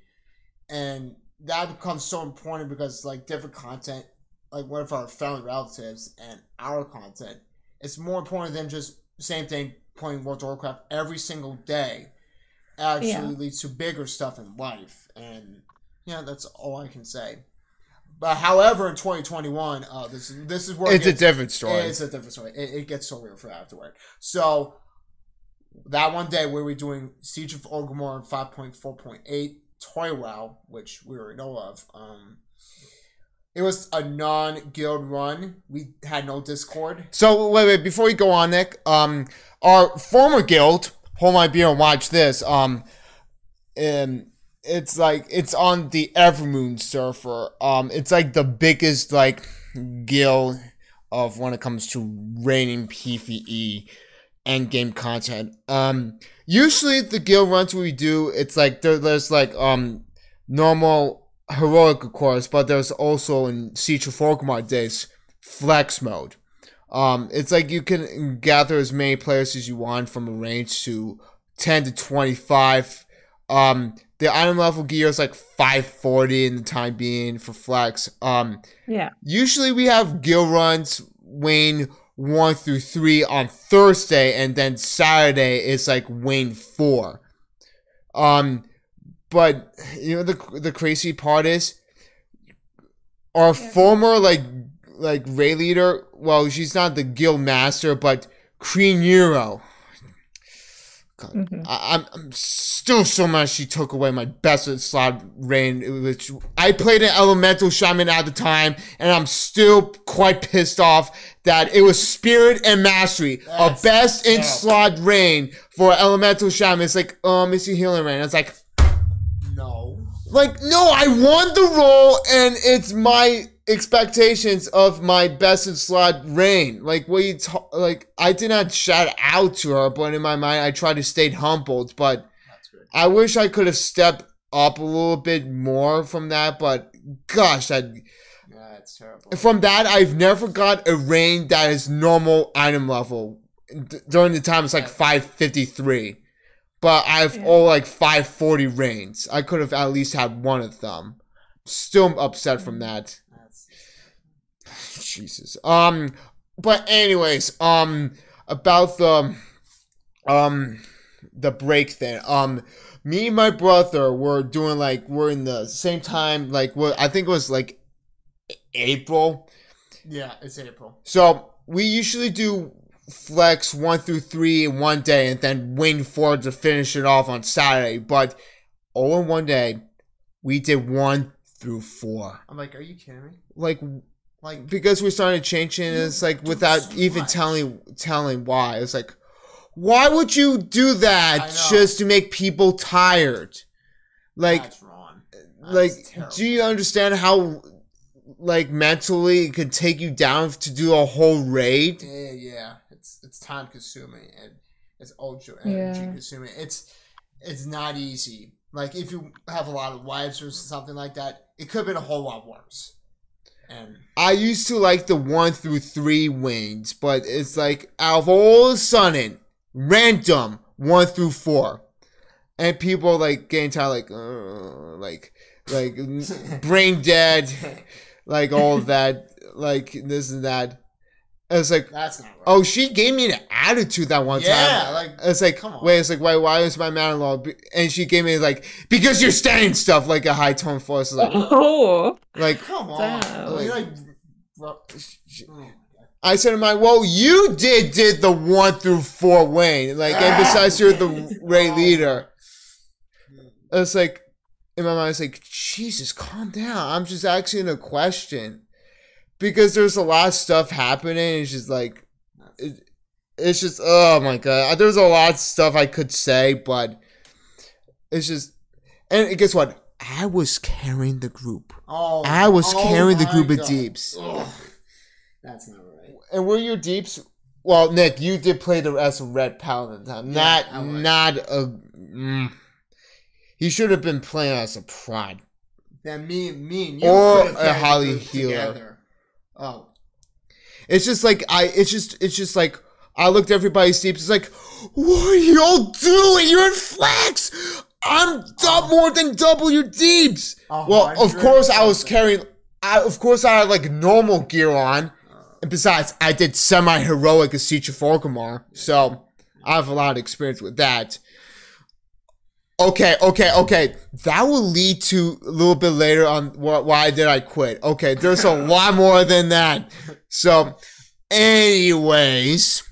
and that becomes so important because like different content, like what if our family relatives and our content, it's more important than just same thing playing World of Warcraft every single day. Actually Yeah. leads to bigger stuff in life, and yeah, that's all I can say. But however, in 2021, this is where It's a different story. It's a different story. It gets so real for afterward. So that one day we were doing Siege of Orgrimmar 5.4.8 Toy WoW, which we already know of. It was a non-guild run. We had no Discord. So wait, before you go on, Nick, our former guild, hold my beer and watch this. It's like it's on the Evermoon server. It's like the biggest like guild of when it comes to raining PvE end game content. Usually the guild runs we do, it's like there's like normal heroic of course, but there's also in Siege of Orgrimmar days flex mode. It's like you can gather as many players as you want from a range to 10 to 25. The item level gear is like 540 in the time being for flex. Yeah. Usually we have guild runs Wayne 1 through 3 on Thursday, and then Saturday is like Wayne 4. But you know the crazy part is our former like raid leader. Well, she's not the guild master, but Queen Nero. God, I'm still so mad she took away my best slot rain, which I played an elemental shaman at the time, and I'm still quite pissed off that it was spirit and mastery, a best in slot rain for elemental shaman. It's like, it's a healing rain. It's like, No. like, no, I won the role, and it's my expectations of my best in slot reign. Like, what you like, I did not shout out to her, but in my mind, I tried to stay humbled. But That's good. I wish I could have stepped up a little bit more from that. But gosh, Yeah, it's terrible. from that, I've never got a reign that is normal item level. During the time, it's like 553. But I've all like 540 reigns. I could have at least had one of them. Still upset from that. Jesus. But anyways, about the break thing. Me and my brother were doing like, we're in the same time, like, I think it was like April. Yeah, it's April. So we usually do flex 1 through 3 in one day and then wing forward to finish it off on Saturday. But all in one day, we did 1 through 4. I'm like, are you kidding me? Like because we're starting to change it, it's like without so even much. telling why. It's like, why would you do that just to make people tired? Like, that's wrong. That's terrible. Do you understand how, like, mentally it could take you down to do a whole raid? Yeah. It's time consuming and it's ultra energy Yeah. consuming. It's not easy. Like if you have a lot of wives or something like that, it could have been a whole lot worse. And I used to like the 1 through 3 wings, but it's like out of all of a sudden, random 1 through 4, and people like getting tired, like brain dead, like all of that, like this and that. It's like, that's not right. oh, she gave me an attitude that one time. Like It's like, come on. wait, it's like, why is my man-in-law? And she gave me like, because you're saying stuff like a high tone voice, like, Oh, like come on. Damn. Like, I said to my, well, you did the 1 through 4 wing, like, and besides you're the raid leader. It's like, in my mind, it's like, Jesus, calm down. I'm just asking a question. Because there's a lot of stuff happening. It's just like, it's just, oh my God. There's a lot of stuff I could say, but it's just, and guess what? I was carrying the group. I was carrying the group of deeps. Ugh. That's not right. And were your deeps? Well, Nick, you did play the as a red paladin time. He should have been playing as a prod. Then me and you Or could have a carried the Holly group healer. together. Oh, It's just like it's just like I looked at everybody's deeps. It's like, what are y'all doing? You're in flex. I'm more than double your deeps. Well, of course I was carrying. Of course I had like normal gear on, and besides I did semi-heroic as Siege of Orgrimmar, so I have a lot of experience with that. Okay. That will lead to a little bit later on why did I quit. Okay, there's a lot more than that. So, anyways,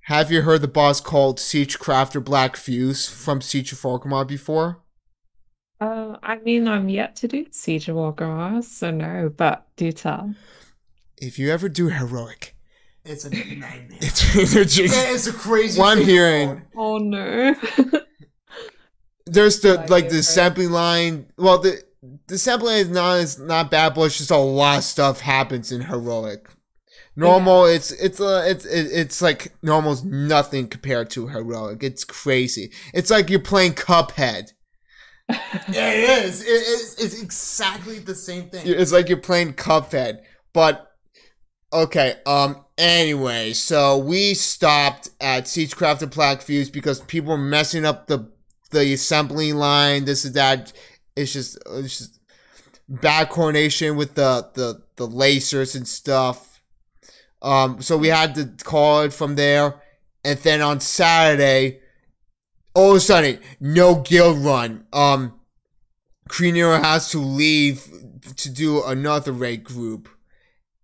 have you heard the boss called Siege Crafter Black Fuse from Siege of Orgrimmar before? I mean, I'm yet to do Siege of Orgrimmar, so no, but do tell. If you ever do heroic, it's a nightmare. it's a crazy. What I'm thing hearing. Oh no. There's the sampling line. Well, the sampling line is not bad, but it's just a lot of stuff happens in heroic. Normal, it's like normal's nothing compared to heroic. It's crazy. It's like you're playing Cuphead. Yeah, it is. It's exactly the same thing. It's like you're playing Cuphead. But okay. Anyway, so we stopped at Siegecraft Black Fuse because people were messing up the assembly line. This is that. It's just bad coordination with the lasers and stuff. So we had to call it from there, and then on Saturday, all of a sudden, no guild run. Kreener has to leave to do another raid group.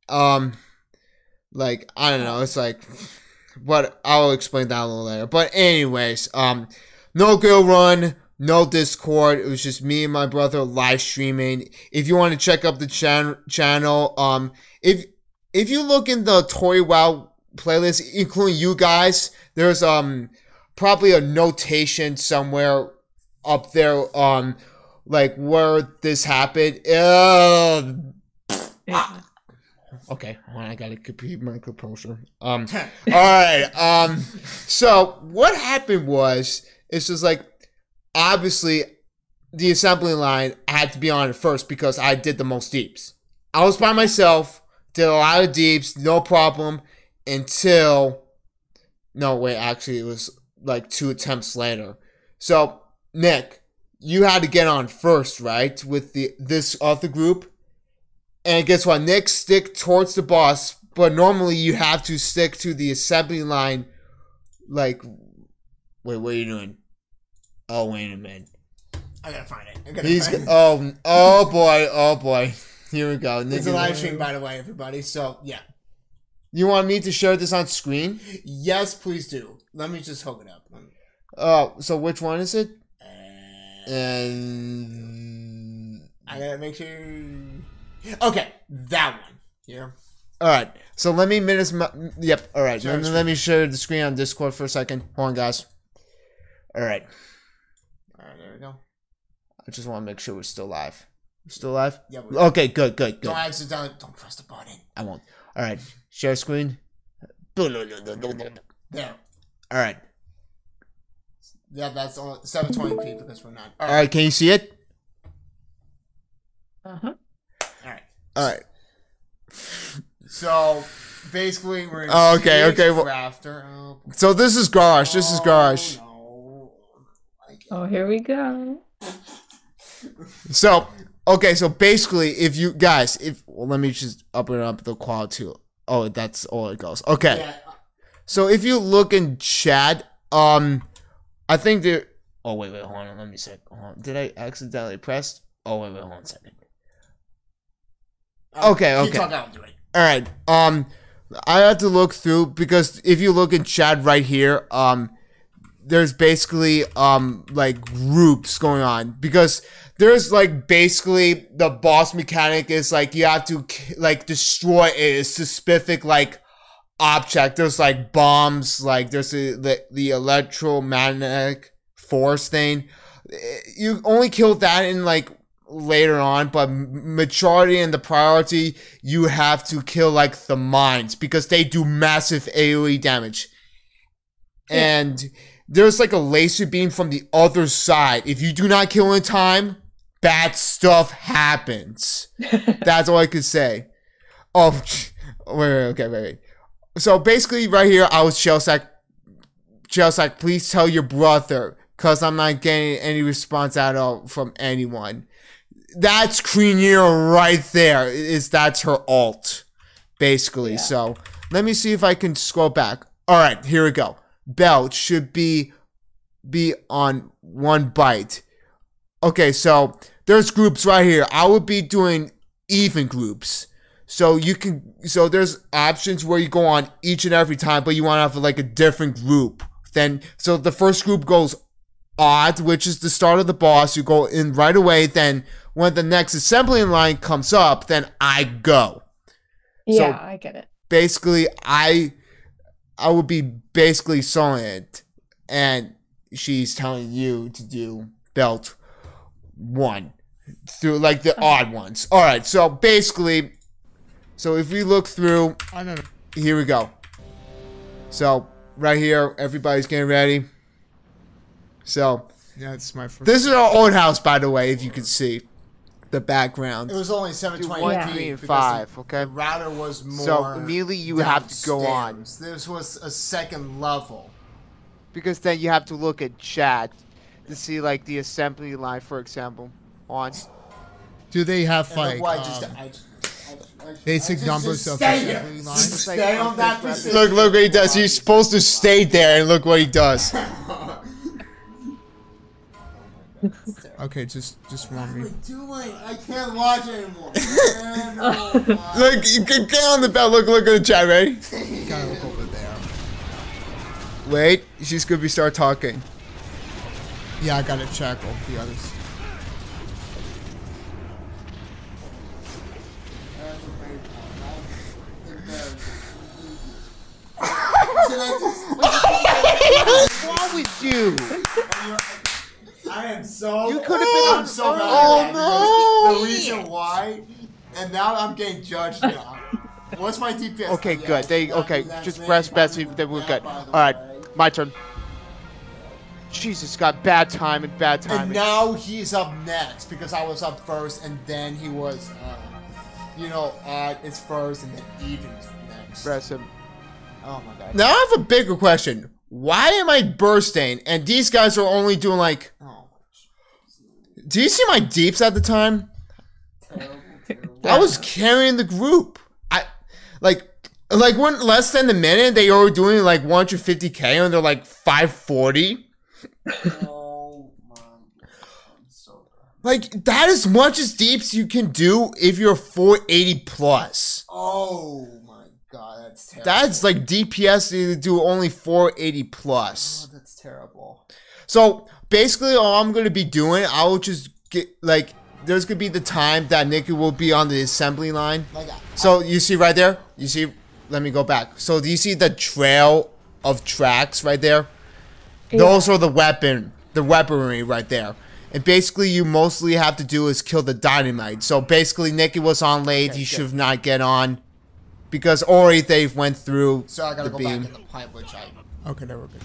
Like, I don't know, it's like, but I'll explain that a little later. But anyways, no guild run, no Discord. It was just me and my brother live streaming. If you want to check up the channel, if you look in the Tauri WoW playlist, including you guys, there's probably a notation somewhere up there like where this happened. Yeah. Okay, I gotta keep my composure. All right. So what happened was, it's just like, obviously, the assembly line had to be on it first because I did the most deeps. I was by myself, did a lot of deeps, no problem, until, no, wait, actually, it was like 2 attempts later. So, Nick, you had to get on first, right, with this other group. And guess what? Nick stick towards the boss, but normally you have to stick to the assembly line. Like, wait, what are you doing? Oh, wait a minute. I gotta find it. Oh boy. Here we go. It's a live stream, by the way, everybody. So yeah. You want me to share this on screen? Yes, please do. Let me just hook it up. So which one is it? And I gotta make sure. Okay, that one here. all right. So let me Yep. All right. Let me share the screen on Discord for a second. Hold on, guys. All right. All right, there we go. I just want to make sure we're still live. We're still live? Yeah. Okay. Good. Don't accidentally. Don't press the button. I won't. All right. Share screen. There. All right. Yeah, that's on 720p because we're not. All right. Can you see it? Uh-huh. All right. So basically, we're in okay. Well, after. so this is Garage. No. Oh, here we go. So okay. So basically, if you guys, let me just up the quality. Oh, that's all it goes. Okay. Yeah. So if you look in chat, I think there. Oh wait, hold on. Let me see. Hold on. Did I accidentally press? Oh wait, hold on a second. Okay. Keep talking, I'll do it. All right. I have to look through because if you look in chat right here, there's basically like groups going on because there's like basically the boss mechanic is like you have to like destroy a specific like object. There's like bombs, like there's the electromagnetic force thing. You only kill that in like later on, but majority and the priority you have to kill like the mines because they do massive AoE damage. And there's like a laser beam from the other side. If you do not kill in time, bad stuff happens. That's all I could say. Oh, wait. So basically right here, I was Shellsack, please tell your brother, because I'm not getting any response at all from anyone. That's Creanier right there. That's her alt, basically. Yeah. So let me see if I can scroll back. All right, here we go. Belt should be on 1 byte. Okay, so there's groups right here. I would be doing even groups. So there's options where you go on each and every time, but you want to have like a different group. So the first group goes odd, which is the start of the boss. You go in right away. Then when the next assembly line comes up, then I go. Yeah, so I get it. Basically, I would be basically sewing it, and she's telling you to do belt 1 through like the odd ones. All right, so basically, if we look through, here we go. So right here, everybody's getting ready. So yeah, it's my first. This is our old house, by the way, if you can see the background. It was only 720p. 1, 3, and 5. Okay. The router was more. So immediately you have to go on. This was a second level. Because then you have to look at chat to see like the assembly line, for example, on. Do they have like basic numbers of assembly lines? Stay on that position. Look what he does. He's supposed to stay there, and look what he does. Okay, just warn me. I can't watch anymore. Look, you can get on the bell. Look at the chat, ready? Gotta look over there. Wait, she's gonna start talking. Yeah, I gotta check over the others. What's wrong with you? I am so. You could have been. I'm so bad. Oh no! The reason why, and now I'm getting judged now. What's my DPS? Okay, good. Just press best. Then we're good. All right, my turn. Jesus, got bad timing. And now he's up next because I was up first, and then he was, odd is first, and then even is next. Press him. Oh my god. Now I have a bigger question. Why am I bursting? And these guys are only doing like. Oh. Do you see my deeps at the time? Terrible. I was carrying the group. Like when less than a minute they were doing like 150k and they're like 540. Oh my god. I'm so bad. Like that is much as deeps you can do if you're 480 plus. Oh my God, that's terrible. That's like DPS to do only 480 plus. Oh, that's terrible. So basically, all I'm gonna be doing, I will just get like. There's gonna be the time that Nikki will be on the assembly line. Like, So you see right there. You see. Let me go back. So do you see the trail of tracks right there? Yeah. Those are the weaponry right there. And basically, you mostly have to do is kill the dynamite. So basically, Nikki was on late. Okay, He good. should not get on because already they went through so I gotta the go beam. back in the pipe, which I. Okay, there we're good.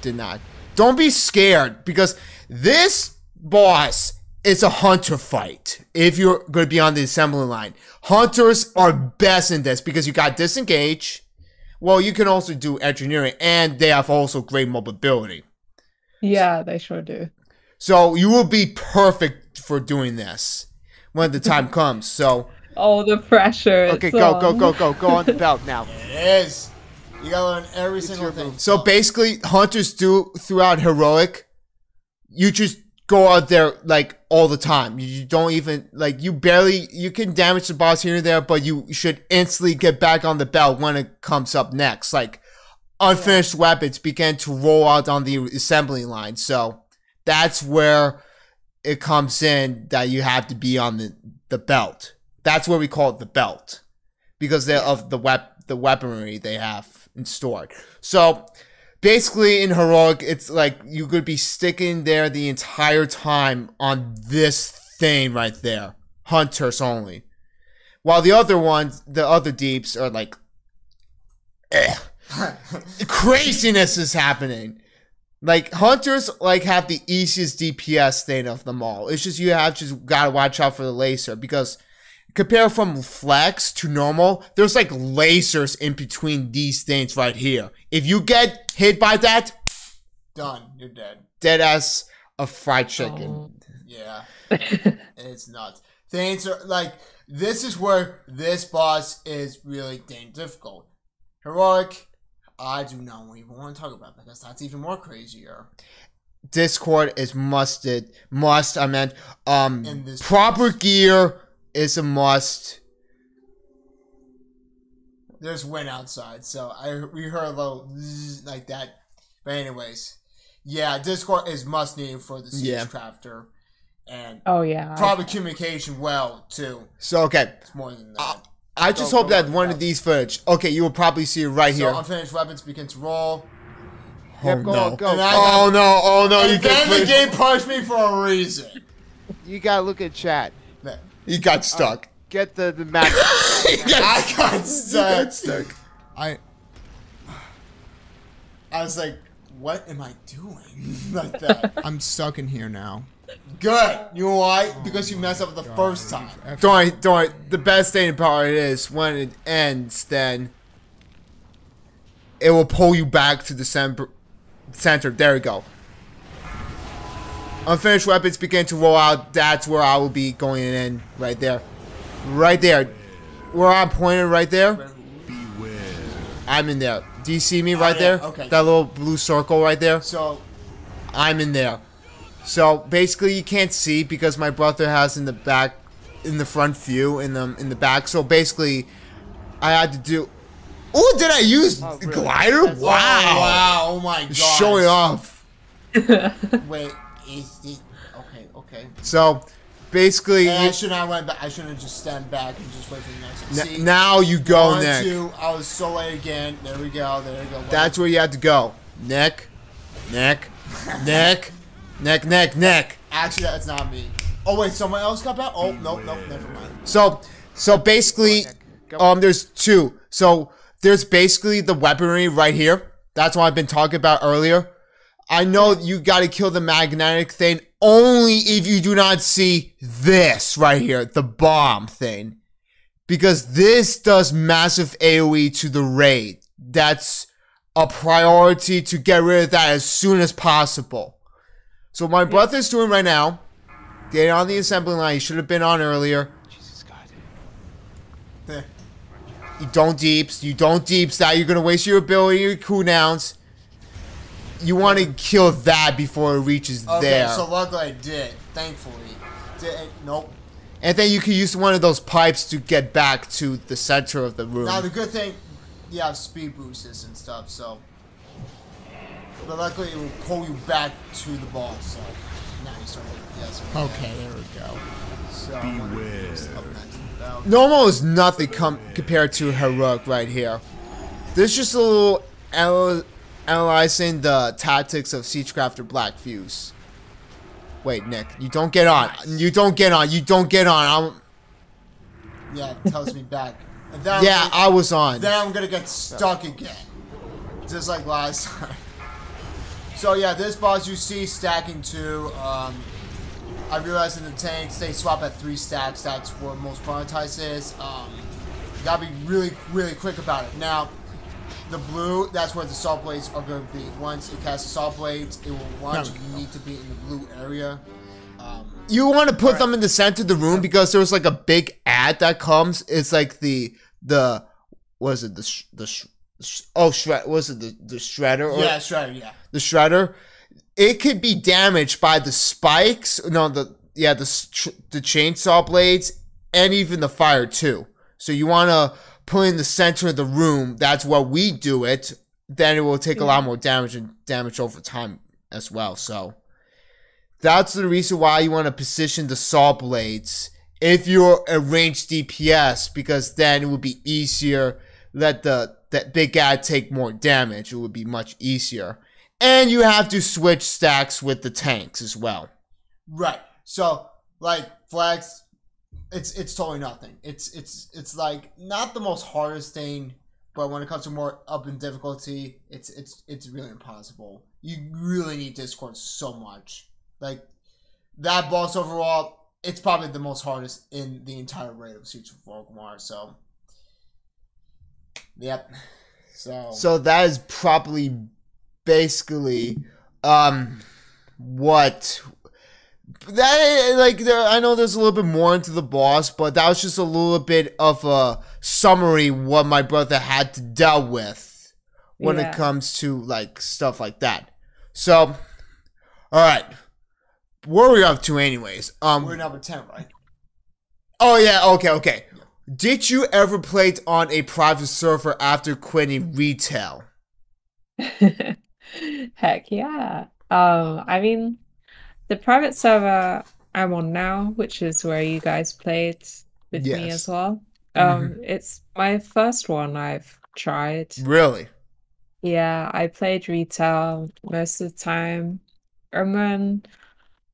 Did not. Don't be scared because this boss is a hunter fight. If you're going to be on the assembly line, hunters are best in this because you got disengage. Well, you can also do engineering, and they have also great mobility. Yeah, they sure do. So you will be perfect for doing this when the time comes. So Oh, the pressure. Okay, it's go on. on the belt now. It is. You gotta learn every single your thing. move. so basically, hunters do throughout heroic. You just go out there like all the time. You don't even like you can damage the boss here and there, but you should instantly get back on the belt when it comes up next. Like unfinished weapons begin to roll out on the assembly line. So that's where it comes in that you have to be on the belt. That's where we call it the belt because of the weaponry they have stored. So basically, in heroic, it's like you could be sticking there the entire time on this thing right there. Hunters only. While the other ones, the other deeps are like, craziness is happening. Like hunters like have the easiest DPS thing of them all. It's just you have just gotta watch out for the laser because compare from flex to normal, there's like lasers in between these things right here. If you get hit by that, Done. You're dead. dead as a fried chicken. Oh. Yeah. It's nuts. Things are like this is where this boss is really dang difficult. Heroic, I do not even want to talk about because that's even more crazier. Discord is must. I meant In this proper gear is a must. There's wind outside, so we heard a little zzz like that. But anyways, yeah, Discord is must needed for the Siege Crafter, and Oh yeah. probably communication well too. So okay, It's more than that. I just Go hope that on, one go. of these footage. Okay, you will probably see it right So here. unfinished weapons begin to roll. Yep, go no. on, go. And I- Oh no! You And then the get game punished me for a reason. You gotta look at chat. you got stuck. Get the map. I got stuck. I I was like, what am I doing? Like that. I'm stuck in here now. Good. You know why? Because you messed up the first time. Don't worry. The best thing about it is when it ends, then it will pull you back to the center. There we go. Unfinished weapons begin to roll out. That's where I will be going in. Right there. Right there. Where I'm pointing right there. I'm in there. Do you see me right yeah, there? okay. That little blue circle right there? So, I'm in there. So basically you can't see because my brother has in the back, in the front view, in the back. So basically I had to do. Oh, did I use Oh, really? glider? That's- wow. Oh my god. Showing off. Wait, is this okay. So basically And I should have went back. I should have just stand back and just wait for the next one. See, now you go, one, Nick. two, I was so late again. There we go. Wait. That's where you have to go. Nick. Actually, that's not me. Oh wait, someone else got back? Oh nope, never mind. So basically, Go. there's two. So there's basically the weaponry right here. That's what I've been talking about earlier. I know you got to kill the magnetic thing only if you do not see this right here, the bomb thing, because this does massive AOE to the raid. That's a priority to get rid of that as soon as possible. So what my brother's doing right now, getting on the assembly line. He should have been on earlier. Jesus God. You don't deeps that. You're gonna waste your ability, your cooldowns. You want to kill that before it reaches Okay, there. so luckily I did. Thankfully, nope. And then you can use one of those pipes to get back to the center of the room. Now the good thing, you have speed boosters and stuff, so. But luckily it will pull you back to the boss, so. Now you start with yes. Okay, there we go. So, beware. Normal is nothing compared to heroic right here. This is just a little analyzing the tactics of Siegecrafter Black Fuse. Wait, Nick, you don't get on. You don't get on. You don't get on. Yeah, it tells me back. And then Yeah, I was on. Then I'm gonna get stuck again. Just like last time. So yeah, this boss you see stacking 2. I realized in the tanks they swap at 3 stacks. That's where most prioritized is. You gotta be really, really quick about it. Now, the blue, that's where the salt blades are going to be. Once it casts salt blades, it will launch. You need to be in the blue area. You want to put them in the center of the room because there was like a big ad that comes. It's like the was it the shred? Was it the shredder? Yeah, shredder. Yeah, the shredder. It could be damaged by the spikes. No, the chainsaw blades and even the fire too. So you want to put in the center of the room. That's what we do it. Then it will take a lot more damage and damage over time as well. So that's the reason why you want to position the saw blades if you're a ranged DPS, because then it would be easier. Let that big guy take more damage. It would be much easier. And you have to switch stacks with the tanks as well. Right. So like flags, it's totally nothing. It's like not the most hardest thing, but when it comes to more up in difficulty, it's really impossible. You really need Discord so much. Like that boss overall, it's probably the most hardest in the entire raid of Siege of Volkmar. So, yep. So that is probably basically what that like there. I know there's a little bit more into the boss, but that was just a little bit of a summary what my brother had to deal with when it comes to like stuff like that. So, all right. What are we up to anyways? We're number 10, right? Oh yeah, okay. Did you ever play on a private server after quitting retail? Heck yeah. I mean, the private server I'm on now, which is where you guys played with me as well. It's my first one I've tried. Really? Yeah, I played retail most of the time. And then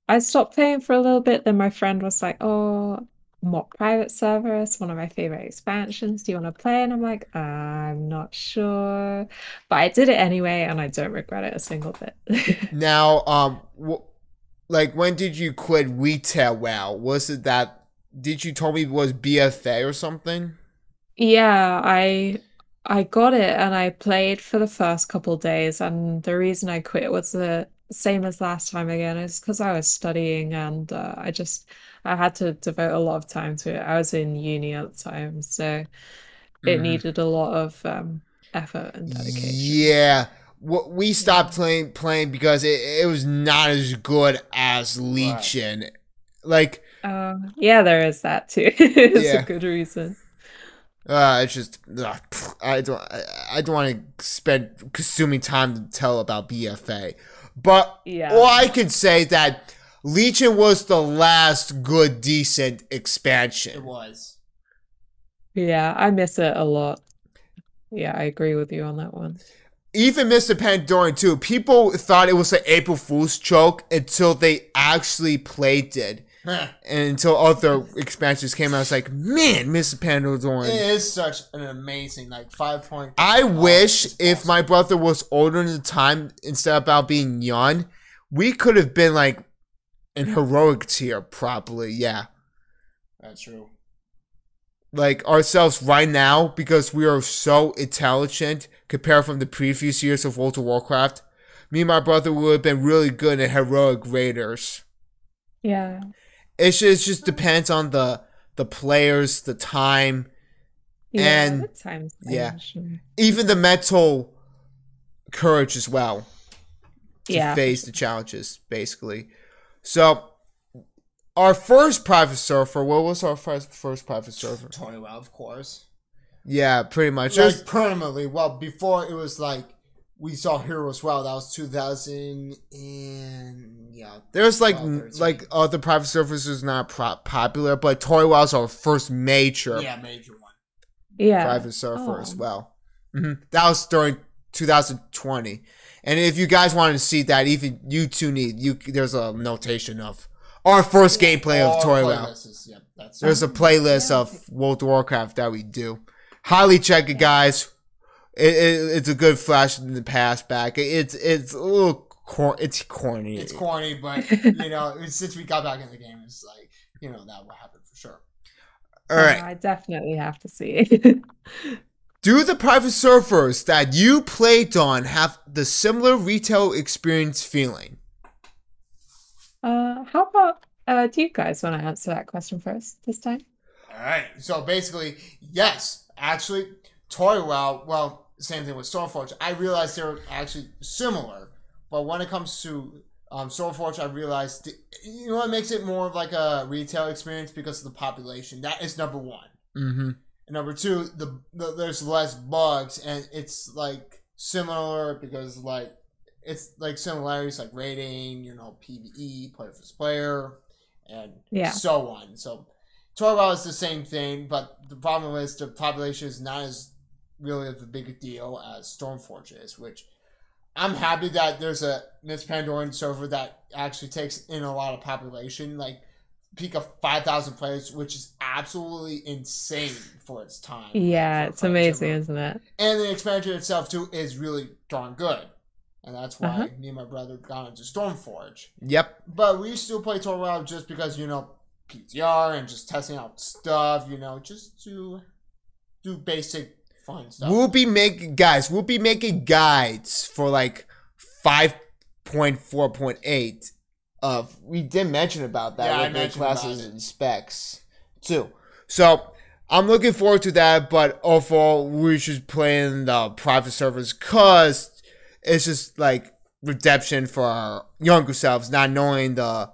I stopped playing for a little bit. Then my friend was like, "Oh, mock private server is one of my favorite expansions. Do you want to play?" And I'm like, "I'm not sure." But I did it anyway, and I don't regret it a single bit. Now, like when did you quit retail? WoW? Was it that? Did you told me it was BFA or something? Yeah, I got it and I played for the first couple days, and the reason I quit was the same as last time again. It's because I was studying and I had to devote a lot of time to it. I was in uni at the time, so it needed a lot of effort and dedication. Yeah. We stopped playing because it was not as good as Legion. Right. Like, yeah, there is that too. It's a good reason. It's just I don't want to spend consuming time to tell about BFA, but all I can say that Legion was the last good decent expansion. It was. Yeah, I miss it a lot. Yeah, I agree with you on that one. Even Mr. Pandoran too. People thought it was an April Fool's joke until they actually played it. And until other expansions came out, it's like, man, Mr. Pandoran. It is such an amazing, like, 5 I wish if my brother was older in the time, instead of about being young, we could have been, like, in heroic tier, probably, yeah. That's true. Like, ourselves right now, because we are so intelligent, compared from the previous years of World of Warcraft, me and my brother would have been really good at heroic raiders. Yeah. It just depends on the players, the time, and the time's even the mental courage as well to face the challenges, basically. So, our first private server. What was our first private server? Tory WoW, of course. Yeah, pretty much. Like permanently. Well, before it was like we saw Heroes WoW. That was 2000 and There's like 13. other private servers is not popular, but Tory WoW's our first major major one. Yeah. private server as well. That was during 2020. And if you guys want to see that, even you two there's a notation of our first gameplay of Tory WoW. There's a playlist of World of Warcraft that we do. Highly check it, guys. It's a good flash in the past back. It's a little it's corny. It's corny, but since we got back in the game, it's like that will happen for sure. All right. I definitely have to see it. Do the private servers that you played on have the similar retail experience feeling? How about do you guys want to answer that question first this time? All right. So basically, yes. Actually, Tory WoW, well, same thing with Stormforge. I realized they're actually similar, but when it comes to Stormforge, I realized what makes it more of like a retail experience because of the population. That is number one. Mm-hmm. And number two, there's less bugs, and it's like similar because like it's like similarities like rating, PvE, player versus player, and so on. So Tory WoW is the same thing, but the problem is the population is not as really of a big deal as Stormforge is, which I'm happy that there's a Miss Pandoran server that actually takes in a lot of population, like peak of 5,000 players, which is absolutely insane for its time. Yeah, it's amazing, isn't it? And the expansion itself too is really darn good, and that's why me and my brother got into Stormforge. Yep. But we still play Tory WoW just because PTR and just testing out stuff, just to do basic fun stuff. We'll be making guides for like 5.4.8 of we did mention about that with the classes and specs too. So I'm looking forward to that, but overall we should play in the private servers because it's just like redemption for our younger selves, not knowing the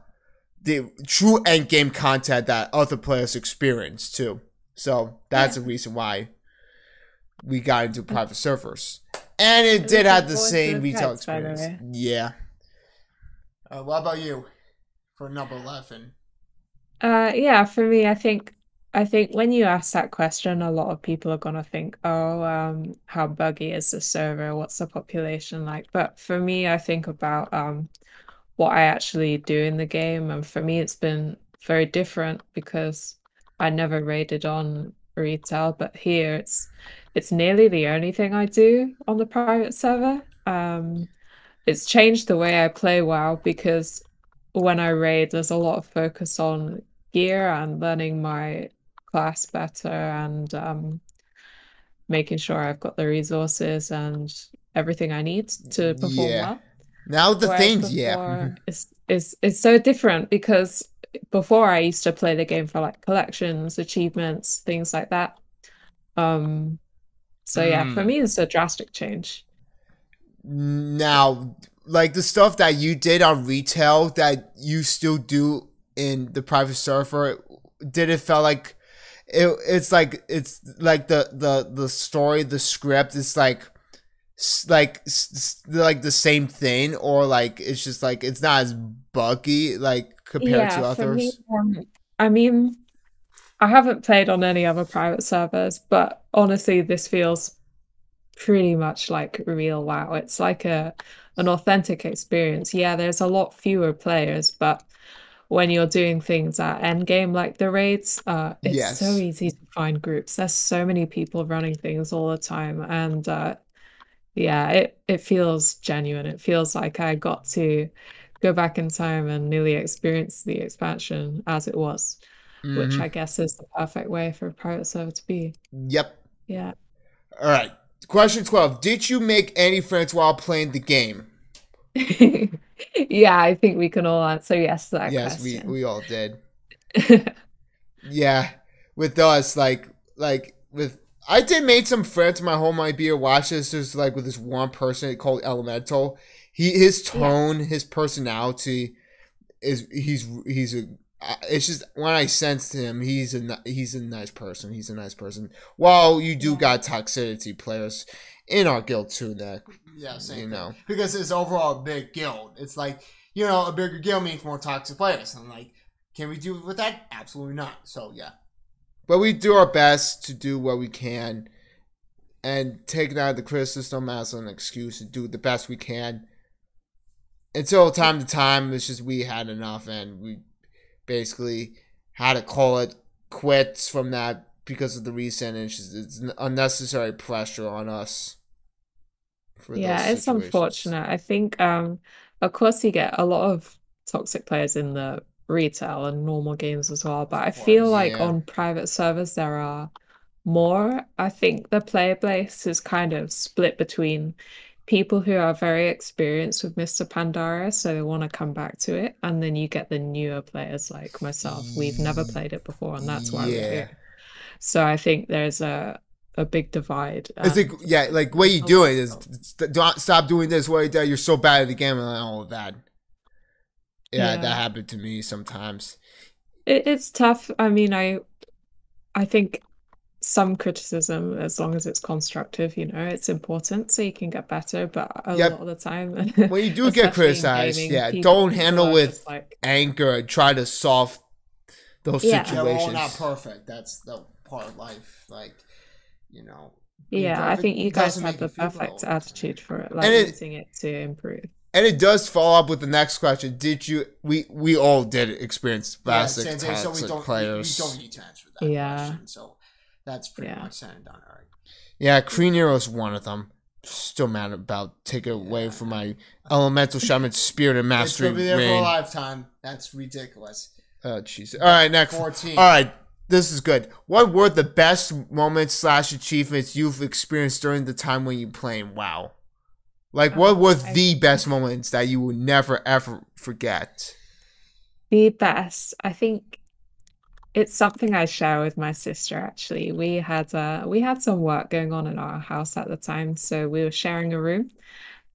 true end game content that other players experience too. So that's the reason why we got into private servers. And it did have the same retail experience. Yeah. What about you for number 11? Yeah, for me, I think when you ask that question, a lot of people are gonna think, oh, how buggy is the server? What's the population like? But for me, I think about what I actually do in the game, and for me, it's been very different because I never raided on retail, but here it's nearly the only thing I do on the private server. It's changed the way I play WoW because when I raid, there's a lot of focus on gear and learning my class better and making sure I've got the resources and everything I need to perform well. Now the things, it's so different because before I used to play the game for like collections, achievements, things like that. So yeah, for me, it's a drastic change. Now, like the stuff that you did on retail that you still do in the private server, did it feel like it's like the story, the script is like the same thing, or like it's just like it's not as buggy like compared to others? For me, I mean, I haven't played on any other private servers, but honestly, this feels pretty much like real WoW. It's like an authentic experience. Yeah, there's a lot fewer players, but when you're doing things at endgame like the raids, it's so easy to find groups. There's so many people running things all the time, and yeah, it feels genuine. It feels like I got to go back in time and nearly experience the expansion as it was, which I guess is the perfect way for a private server to be. Yep. Yeah. All right. Question 12. Did you make any friends while playing the game? Yeah, I think we can all answer yes to that question. Yes, we all did. Yeah. With us, like with I did make some friends in my home idea watch this. There's like with this one person called Elemental. His tone, his personality is it's just when I sensed him, he's a nice person. He's a nice person. While you do got toxicity players in our guild too, that same know thing. Because it's overall a big guild. It's like, a bigger guild means more toxic players. I'm like, can we do with that? Absolutely not. So yeah. But we do our best to do what we can, and take out the criticism as an excuse to do the best we can. Until time to time, it's just we had enough, and we basically had to call it quits from that because of the recent. It's unnecessary pressure on us. Yeah, it's unfortunate. I think, of course, you get a lot of toxic players in the retail and normal games as well, but I feel like on private servers there are more. I think the player base is kind of split between people who are very experienced with Mr. Pandora, so they want to come back to it, and then you get the newer players like myself. We've never played it before, and that's why we're here. So I think there's a big divide. I think like what you're doing is stop doing this. What you're so bad at the game and all of that. Yeah, that happened to me sometimes. It's tough. I mean, I think some criticism, as long as it's constructive, it's important so you can get better. But a lot of the time, when you do get criticized, don't handle with anger and try to solve those situations. Yeah, we're all not perfect. That's the part of life. Like, I think you guys have the perfect attitude for it, like using it to improve. And it does follow up with the next question. Did you? We all did experience toxic players. We don't need to answer that question. So that's pretty much said and done. All right. Yeah, Kreenero is one of them. Still mad about taking away from my elemental shaman spirit and mastery. It's gonna be there for a lifetime. That's ridiculous. Oh jeez. All right, next. 14. All right, this is good. What were the best moments / achievements you've experienced during the time when you playing WoW? Like, what were the best moments that you will never, ever forget? The best? I think it's something I share with my sister, actually. We had some work going on in our house at the time, so we were sharing a room,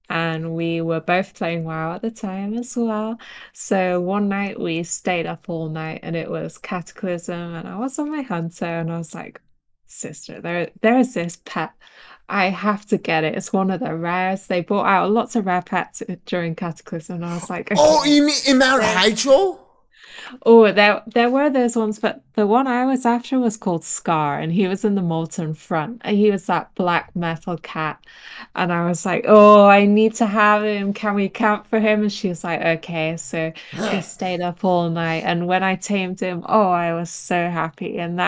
and we were both playing WoW at the time as well. So one night we stayed up all night, and it was Cataclysm, and I was on my hunter, and I was like, sister, there is this pet. I have to get it. It's one of the rares. They brought out lots of rare pets during Cataclysm, and I was like, okay. Oh, you mean in Mount Hydro? Oh, there were those ones, but the one I was after was called Scar, and he was in the Molten Front, and he was that black metal cat. And I was like, oh, I need to have him. Can we camp for him? And she was like, okay. So we stayed up all night, and when I tamed him, oh, I was so happy. And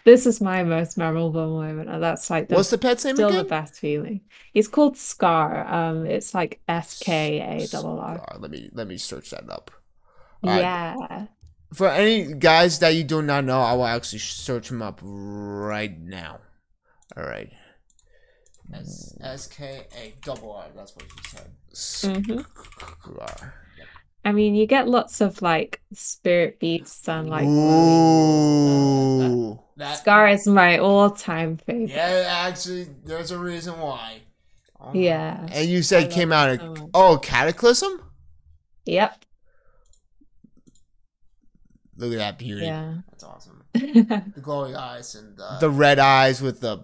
this is my most memorable moment, and that's like what's the pet's name still again? The best feeling. He's called Scar. It's like SKARR. Scar. Let me search that up. Yeah. Right. For any guys that you do not know, I will actually search him up right now. All right. SKARR. That's what you said. I mean, you get lots of like spirit beasts and like. Ooh. Scar is my all-time favorite. Yeah, actually, there's a reason why. Yeah. And you said came out of Cataclysm? Yep. Look at that beauty. Yeah. That's awesome. The glowing eyes and the red eyes with the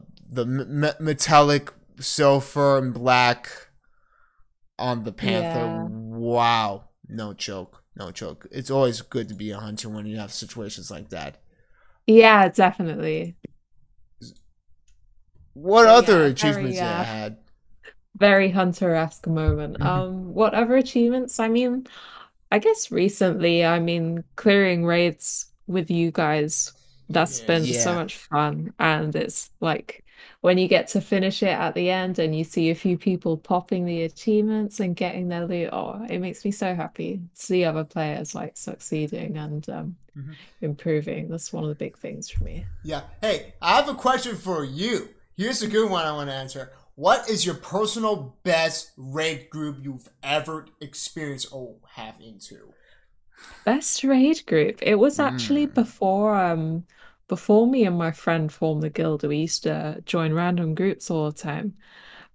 metallic silver and black on the panther. Yeah. Wow. No joke. It's always good to be a hunter when you have situations like that. Yeah, definitely. What other achievements you had? Very hunter-esque moment. What other achievements? I mean, I guess recently, clearing raids with you guys, that's been so much fun. And it's like when you get to finish it at the end and you see a few people popping the achievements and getting their loot, it makes me so happy to see other players like succeeding and improving. That's one of the big things for me. Yeah. Hey, I have a question for you. Here's a good one I want to answer. What is your personal best raid group you've ever experienced or have into? Best raid group? It was actually before me and my friend formed the guild. We used to join random groups all the time.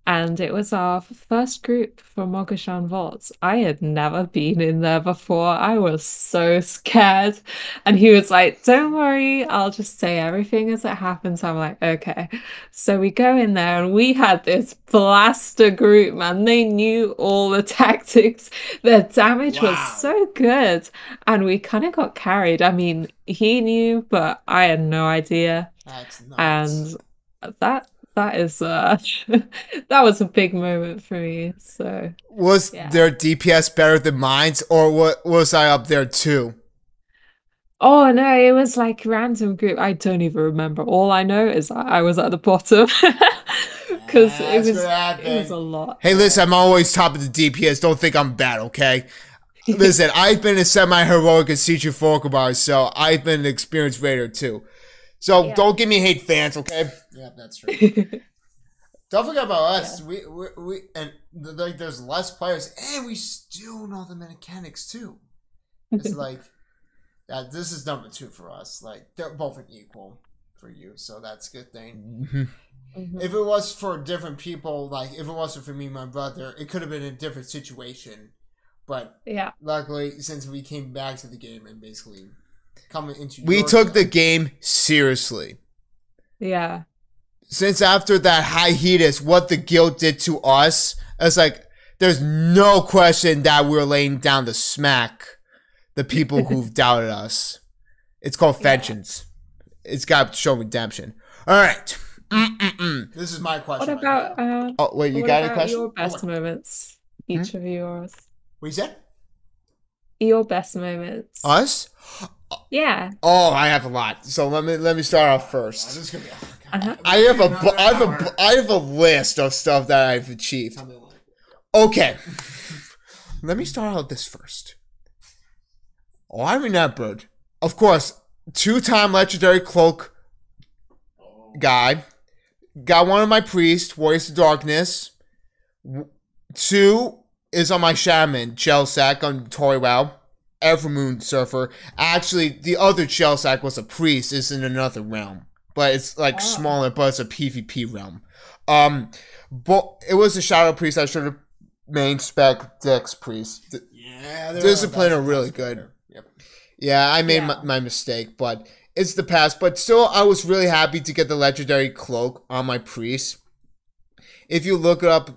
and it was our first group for Mogashan Vaults. I had never been in there before. I was so scared. And he was like, "Don't worry, I'll just say everything as it happens." I'm like, "Okay." So we go in there and we had this blaster group, man. They knew all the tactics. Their damage was Wow. so good. And we kind of got carried. I mean, he knew, but I had no idea. That's nuts. And that is that was a big moment for me. So Was yeah. their DPS better than mine, or what was I up there too? Oh no, it was like random group. I don't even remember. All I know is I was at the bottom because That's what it was happened. a lot. Hey, listen, I'm always top of the DPS. Don't think I'm bad, okay? Listen, I've been a semi-heroic and Siege Forkabar, so I've been an experienced raider too. So Yeah. don't give me hate, fans, okay? Yeah, that's true. Don't forget about us. We and like there's less players, and we still know the mechanics too. It's like that. This is number 2 for us. Like they're both an equal for you, so that's a good thing. Mhm. If it was for different people, like if it wasn't for me and my brother, it could have been a different situation. But Yeah. luckily, since we came back to the game and basically coming into We your took the game. game seriously. Yeah. Since after that hiatus, what the guild did to us, it's like, there's no question that we're laying down the smack the people who've doubted us. It's called Yeah. vengeance. It's got to show redemption. All right. This is my question. What about Oh, wait, you what got a about question? your best moments? Each of yours. What you said? Your best moments. Us? Yeah. Oh, I have a lot. So let me start off Oh, first. this is gonna be. Uh-huh. I have a list of stuff that I've achieved. Tell me what. Okay. Let me start out this first. Oh, I remembered. Of course, 2-time legendary cloak guy. Got one of my priests, Warriors of Darkness. 2 is on my shaman, Chelsack on Toriwell. Evermoon Surfer. Actually, the other Chelsack was a priest. It's in another realm. But it's like smaller, but it's a PvP realm. But it was a Shadow Priest. I should have main spec Dex Priest. Yeah, Discipline are really good. Yep. Yeah, I made Yeah. my mistake, but it's the past. But still, I was really happy to get the legendary cloak on my priest. If you look it up,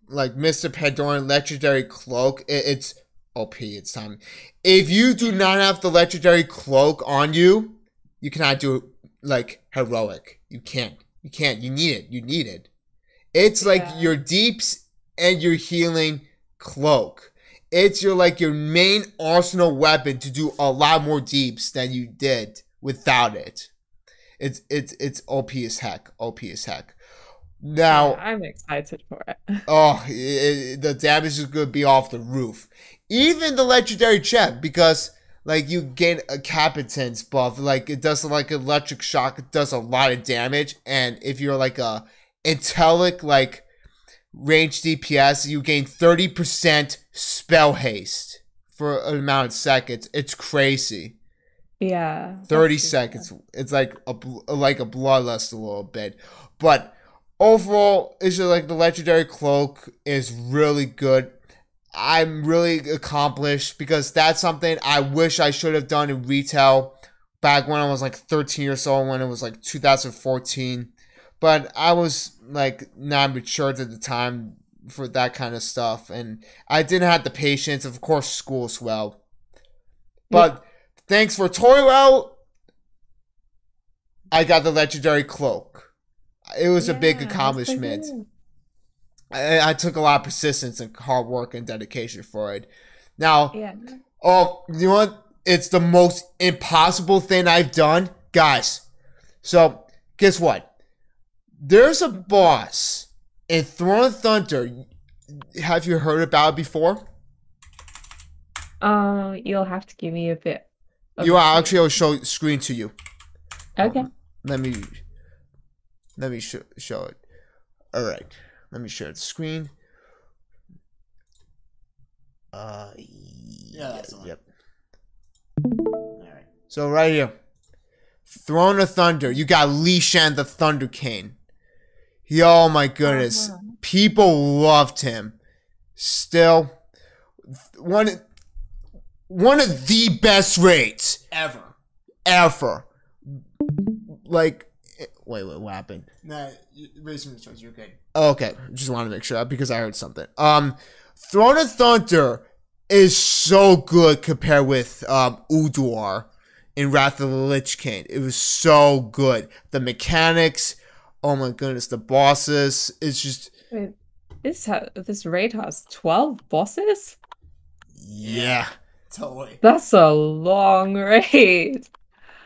like Mr. Pandoran legendary cloak, it's OP. It's time. If you do not have the legendary cloak on you, you cannot do like heroic. You can't. You need it. You need it. It's like Yeah. your deeps and your healing cloak. It's your main arsenal weapon to do a lot more deeps than you did without it. It's OP as heck. OP as heck. Now, Yeah, I'm excited for it. oh, the damage is going to be off the roof. Even the legendary jet, because you gain a competence buff. It does electric shock. It does a lot of damage. And if you're a Intelic range DPS, you gain 30% spell haste for an amount of seconds. It's crazy. Yeah. 30 that's super. seconds. It's like a bloodlust a little bit. But overall, it's just the legendary cloak is really good. I'm really accomplished because that's something I wish I should have done in retail back when I was 13 years old, when it was 2014. But I was not matured at the time for that kind of stuff, and I didn't have the patience. Of course, school as well. But thanks for Toriwell, I got the legendary cloak. It was a big Yeah, that's so accomplishment. good. I took a lot of persistence and hard work and dedication for it. Now, Yeah. oh, you know what? It's the most impossible thing I've done, guys. So, guess what? There's a boss in Throne of Thunder. Have you heard about it before? You'll have to give me a bit. of You a are clue. actually, I'll show screen to you. Okay. Let me show it. All right. Let me share the screen. Yeah, that's the one. Yep. All right. So right here, Throne of Thunder. You got Li Shan the Thunder Cane. Oh my goodness. Uh-huh. People loved him. Still, one of the best raids Ever. Like, wait, what happened? Nah, raise some instructions. You're good. Okay, just want to make sure because I heard something. Throne of Thunder is so good compared with Udor in Wrath of the Lich King. It was so good. The mechanics, oh my goodness, the bosses. It's just Wait, this raid has 12 bosses? yeah. Totally. That's a long raid.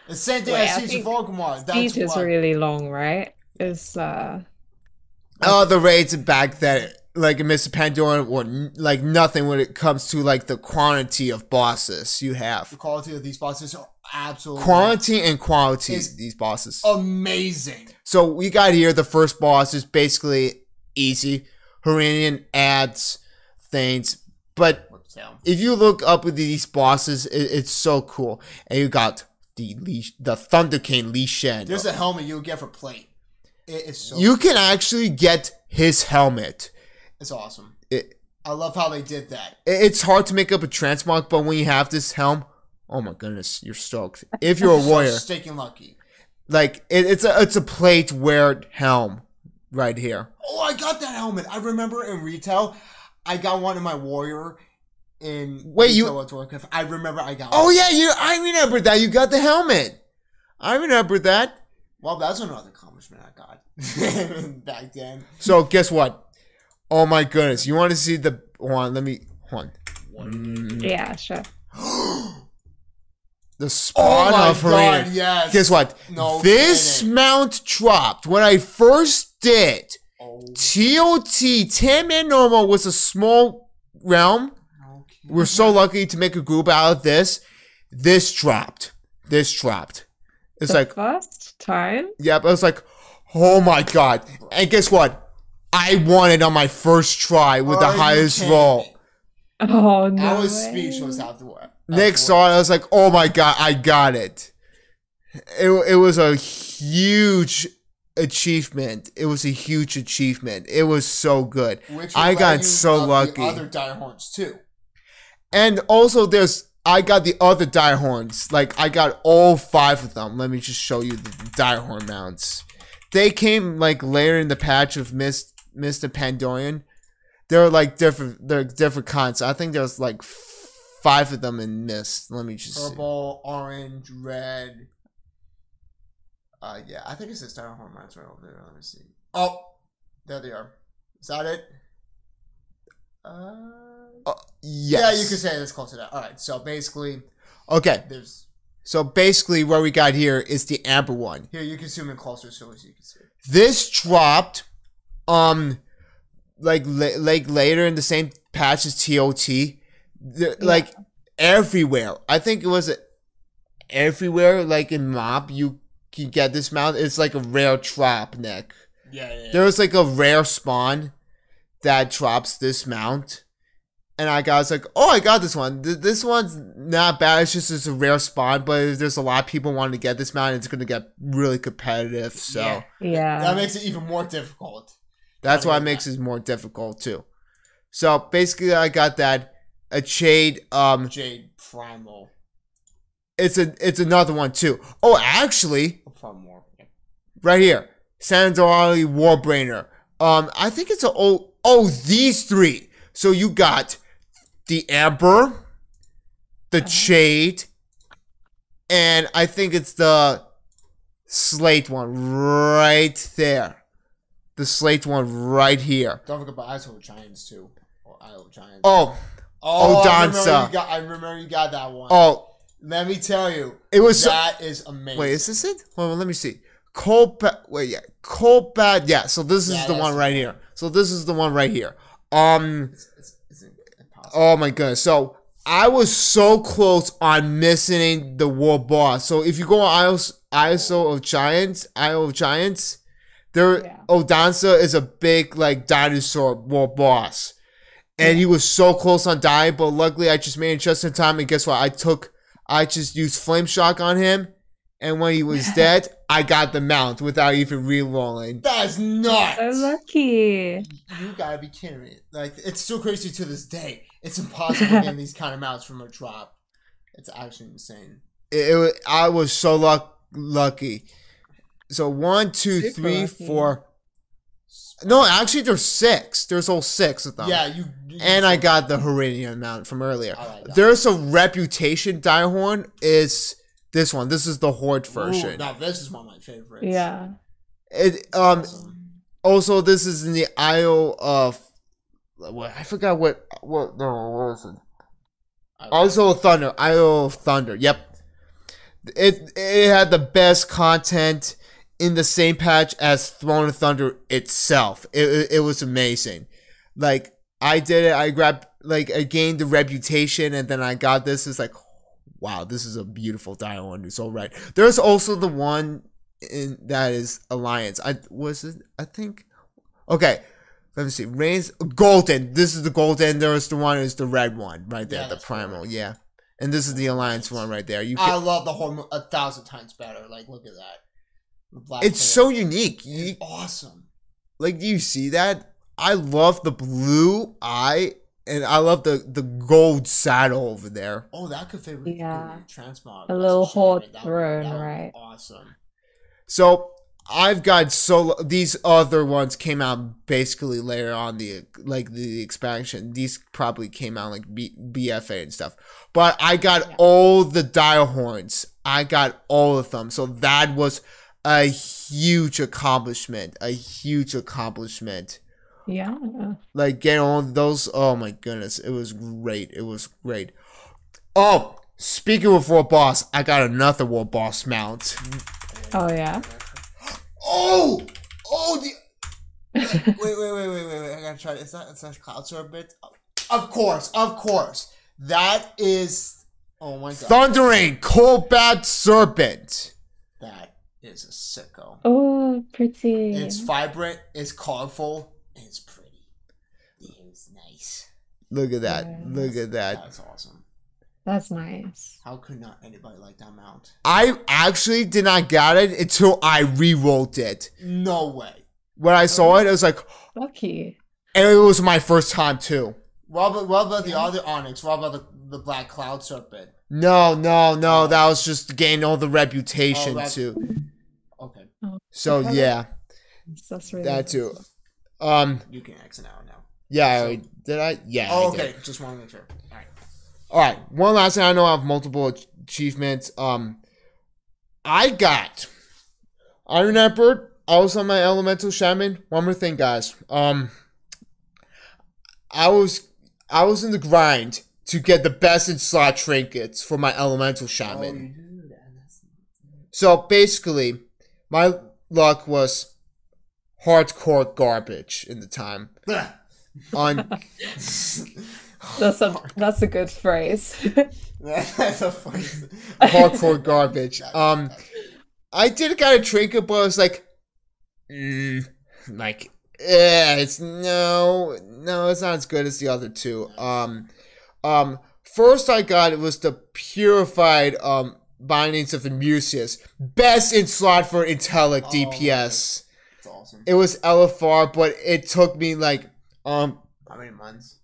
The same thing Wait, as I Siege think of Orgrimmar. That's Siege is why. really long, right? It's Oh, the raids back then, like in Mr. Pandora, were like nothing when it comes to like the quantity of bosses you The have. quality of these bosses are absolutely Quantity and quality, Is- these bosses. amazing. So we got here, the first boss is basically easy. Haranian adds things, but So, if you look up with these bosses, it's so cool. And you got the Thunder King Li Shen. there's a helmet you'll get for plate. It is so. You can actually get his helmet. It's awesome. It, I love how they did that. it's hard to make up a transmog, but when you have this helm, oh my goodness, you're stoked. If you're a warrior, So stinking lucky. like it's a plate wear helm right here. Oh, I got that helmet. I remember in retail, I got one in my warrior. In Wait, you- World of Warcraft. I remember I got. Oh one. yeah, I remember that. You got the helmet. I remember that. Well, that's another accomplishment I got back then. So guess what? Oh my goodness, you want to see the one? Let me one. yeah, sure. The Oh spawn my of god! Harina. Yes. Guess what? No This kidding. mount dropped when I first did. Oh, TOT 10-man normal was a small realm. no kidding. We're so lucky to make a group out of this. This dropped. It's The like, first time? yep. I was like, oh my god. And guess what? I won it on my first try with the Are you highest kidding roll. me? Oh no. I was way. speechless afterward. Nick saw it. I was like, oh my god, I got it. It was a huge achievement. It was a huge achievement. It was so good. Which I would let got you so love lucky. The other dire horns too. And also I got the other dire horns. Like I got all 5 of them. Let me just show you the dire horn mounts. They came like later in the patch of Mr. Pandorian. They're like different kinds. I think there's like 5 of them in Mist. Let me just see. Purple, orange, red. Yeah, I think it says dire horn mounts right over there. Let me see. Oh, there they are. Is that it? Yes. Yeah, you could say that's close to that. All right, so basically, Okay. there's So basically what we got here is the amber one. here you can zoom in closer so as you can see. This dropped like later in the same patch as TOT. Like everywhere. I think it was everywhere like in mob you can get this mount. It's like a rare drop, Nick. Yeah. There was like a rare spawn that drops this mount. And I was like, oh, I got this one. This one's not bad. It's a rare spawn, but if there's a lot of people wanting to get this mount, it's going to get really competitive. So Yeah. That makes it even more difficult. that's why it makes it more difficult too. So basically, I got that a Jade. Jade Primal. It's another one too. Oh, actually, Primal. Yeah. right here, Sandali Warbrainer. I think it's these 3. So you got the Amber, the Jade, and I think it's the Slate one right there. The Slate one right here. Don't forget about Isle of Giants too. Or Isle of Giants. Oh, Danza. I remember you got that one. oh, Let me tell you, it was so, that is amazing. wait, is this it? Hold on, let me see. Coldpad, yeah, so this is Yeah, the that's one the right one. here. So this is the one right here. It's impossible. Oh my goodness. So I was so close on missing the world boss. So if you go on Isle of Giants, there Odanza is a big like dinosaur world boss. And he was so close on dying, but luckily I just made it just in time, and guess what? I just used flame shock on him and when he was dead, I got the mount without even re-rolling. That's nuts. So lucky. You gotta be kidding me. Like, it's still crazy to this day. It's impossible getting these kind of mounts from a drop. It's actually insane. I was so lucky. So 1, 2, Super 3, lucky. 4. No, actually, there's 6. There's all 6 of them. Yeah, you And I got the Herinian mount from earlier. I like that. There's a reputation Direhorn. Is this one? This is the Horde version. Ooh, now this is one of my favorites. Yeah. It Awesome. also this is in the Isle of what I forgot what was it? Also Thunder. Isle of Thunder. Yep. It had the best content in the same patch as Throne of Thunder itself. It was amazing. Like I did it. I grabbed I gained the reputation, and then I got this. It's like, wow, this is a beautiful Direhorn. It's all right. There's also the one that is Alliance. I think. Okay, let me see. Reigns Golden. This is the Golden. There's the one is the red one right there, Yeah, the that's primal. correct. Yeah, and this is the Alliance one right there. I love the Horde 1,000 times better. Like, look at that. The black It's so unique. It's awesome. Like, do you see that? I love the blue eye, and I love the gold saddle over there. Oh, that could fit with Yeah. Transmog. A little Horde That would- throne, that would be right? Awesome. So I've got these other ones came out basically later on the expansion. These probably came out like BFA and stuff. But I got all the Direhorns. I got all of them. So that was a huge accomplishment. Yeah. Like getting all those. Oh my goodness, it was great. It was great. Oh, speaking of World Boss, I got another World Boss mount. Oh yeah. Oh, wait! I gotta try. Is that Cloud Sorbet? Of course. That is. Oh my god. Thundering Cold-Bat Serpent. That is a sicko. Oh, pretty. It's vibrant. It's colorful. And it's pretty. It's nice. Look at that. Yes. Look at that. That's awesome. That's nice. How could not anybody like that mount? I actually did not get it until I re-rolled it. No way. When I saw it, I was like, Lucky. and it was my first time too. What about the other Onyx? What about the Black Cloud Serpent? No. That was just to gain all the reputation too. Okay. So yeah, That's really that too. You can exit out now. Yeah, did I? Yeah. Oh, I did. okay. Just want to make sure. All right. All right. One last thing. I know I have multiple achievements. I got Iron Emperor. I was on my Elemental Shaman. One more thing, guys. I was in the grind to get the best in slot trinkets for my Elemental Shaman. So basically, my luck was hardcore garbage in the time. On That's a good phrase. That's a funny. hardcore garbage. I did get a trinket, but I was like, it's it's not as good as the other two. First I got it was the purified bindings of Emusius, best in slot for Intellect DPS. That's awesome. It was LFR, but it took me like How many months?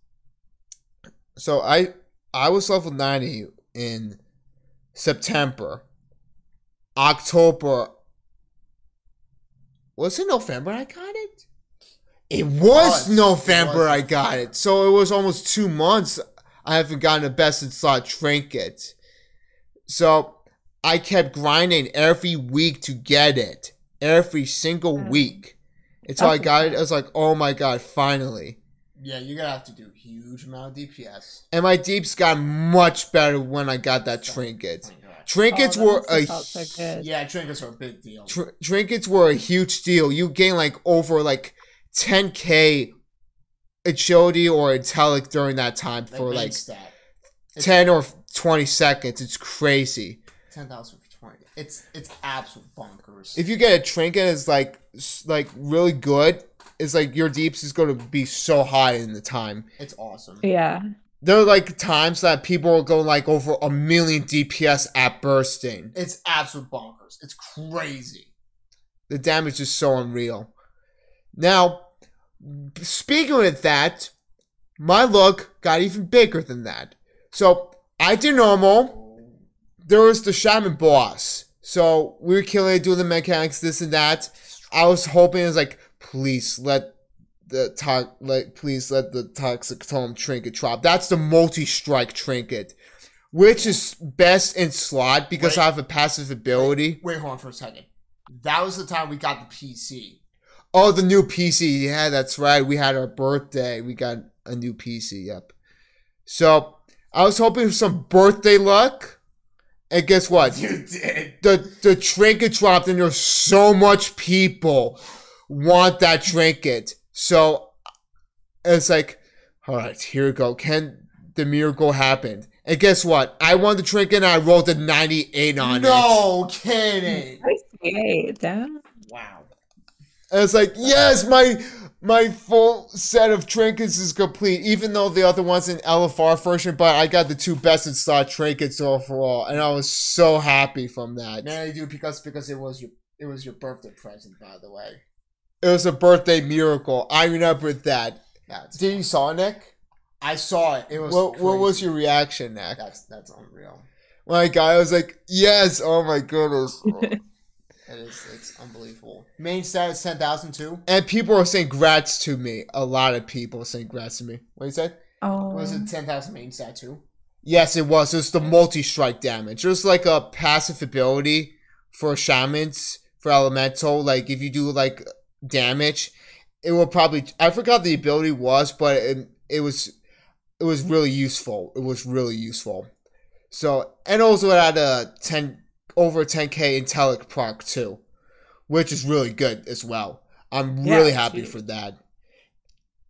So I was level 90 in September. October. Was it November I got it? It was November I got it. So it was almost 2 months I haven't gotten a best in slot trinket. So I kept grinding every week to get it. Every single week. Until I got it. I was like, oh my god, finally. Yeah, you're gonna have to do a huge amount of DPS. And my deeps got much better when I got that trinket. Trinkets Oh, were that must have felt so good. Yeah, trinkets are a big deal. Trinkets were a huge deal. You gain like over like 10k agility or intellect during that time for like stat. 10 or 20 seconds. It's crazy. 10,000 for 20. It's absolute bonkers. If you get a trinket it's like really good, it's like your deeps is going to be so high in the time. It's awesome. Yeah. there are like times that people are going like over 1,000,000 DPS at bursting. It's absolute bonkers. It's crazy. The damage is so unreal. Now, speaking of that, my look got even bigger than that. So I did normal. There was the shaman boss. So we were killing it, doing the mechanics, this and that. I was hoping it was like, please let the toxic tome trinket drop. That's the multi-strike trinket, which is best in slot because I have a passive ability. Wait, hold on for a second. That was the time we got the PC. Oh, the new PC. Yeah, that's right. We had our birthday. We got a new PC. Yep. So I was hoping for some birthday luck. And guess what? You did. The trinket dropped, and there's so much people want that trinket. So it's like, all right, here we go. Can the miracle happen? And guess what? I won the trinket, and I rolled a 98 on it. No kidding. 98, damn. Wow. And it's like, yes, my full set of trinkets is complete, even though the other one's an LFR version, but I got the 2 best in slot trinkets overall, and I was so happy from that. Man, you do because it was your birthday present, by the way. It was a birthday miracle. I remember that. That's Did you saw it, Nick? I saw it. It was What was crazy. your reaction, Nick? That's unreal. My God, I was like, yes, oh my goodness. It's unbelievable. Main stat is 10,000 too. And people are saying grats to me. A lot of people are saying grats to me. What you say? Oh, Was it 10,000 main stat too? Yes, it was. It was the multi-strike damage. There's like a passive ability for shamans, for elemental. Like, if you do like damage, it will probably... I forgot the ability was, but it was really useful. It was really useful. So, and also it had a over 10k Intellic proc too, which is really good as well. I'm really happy for that.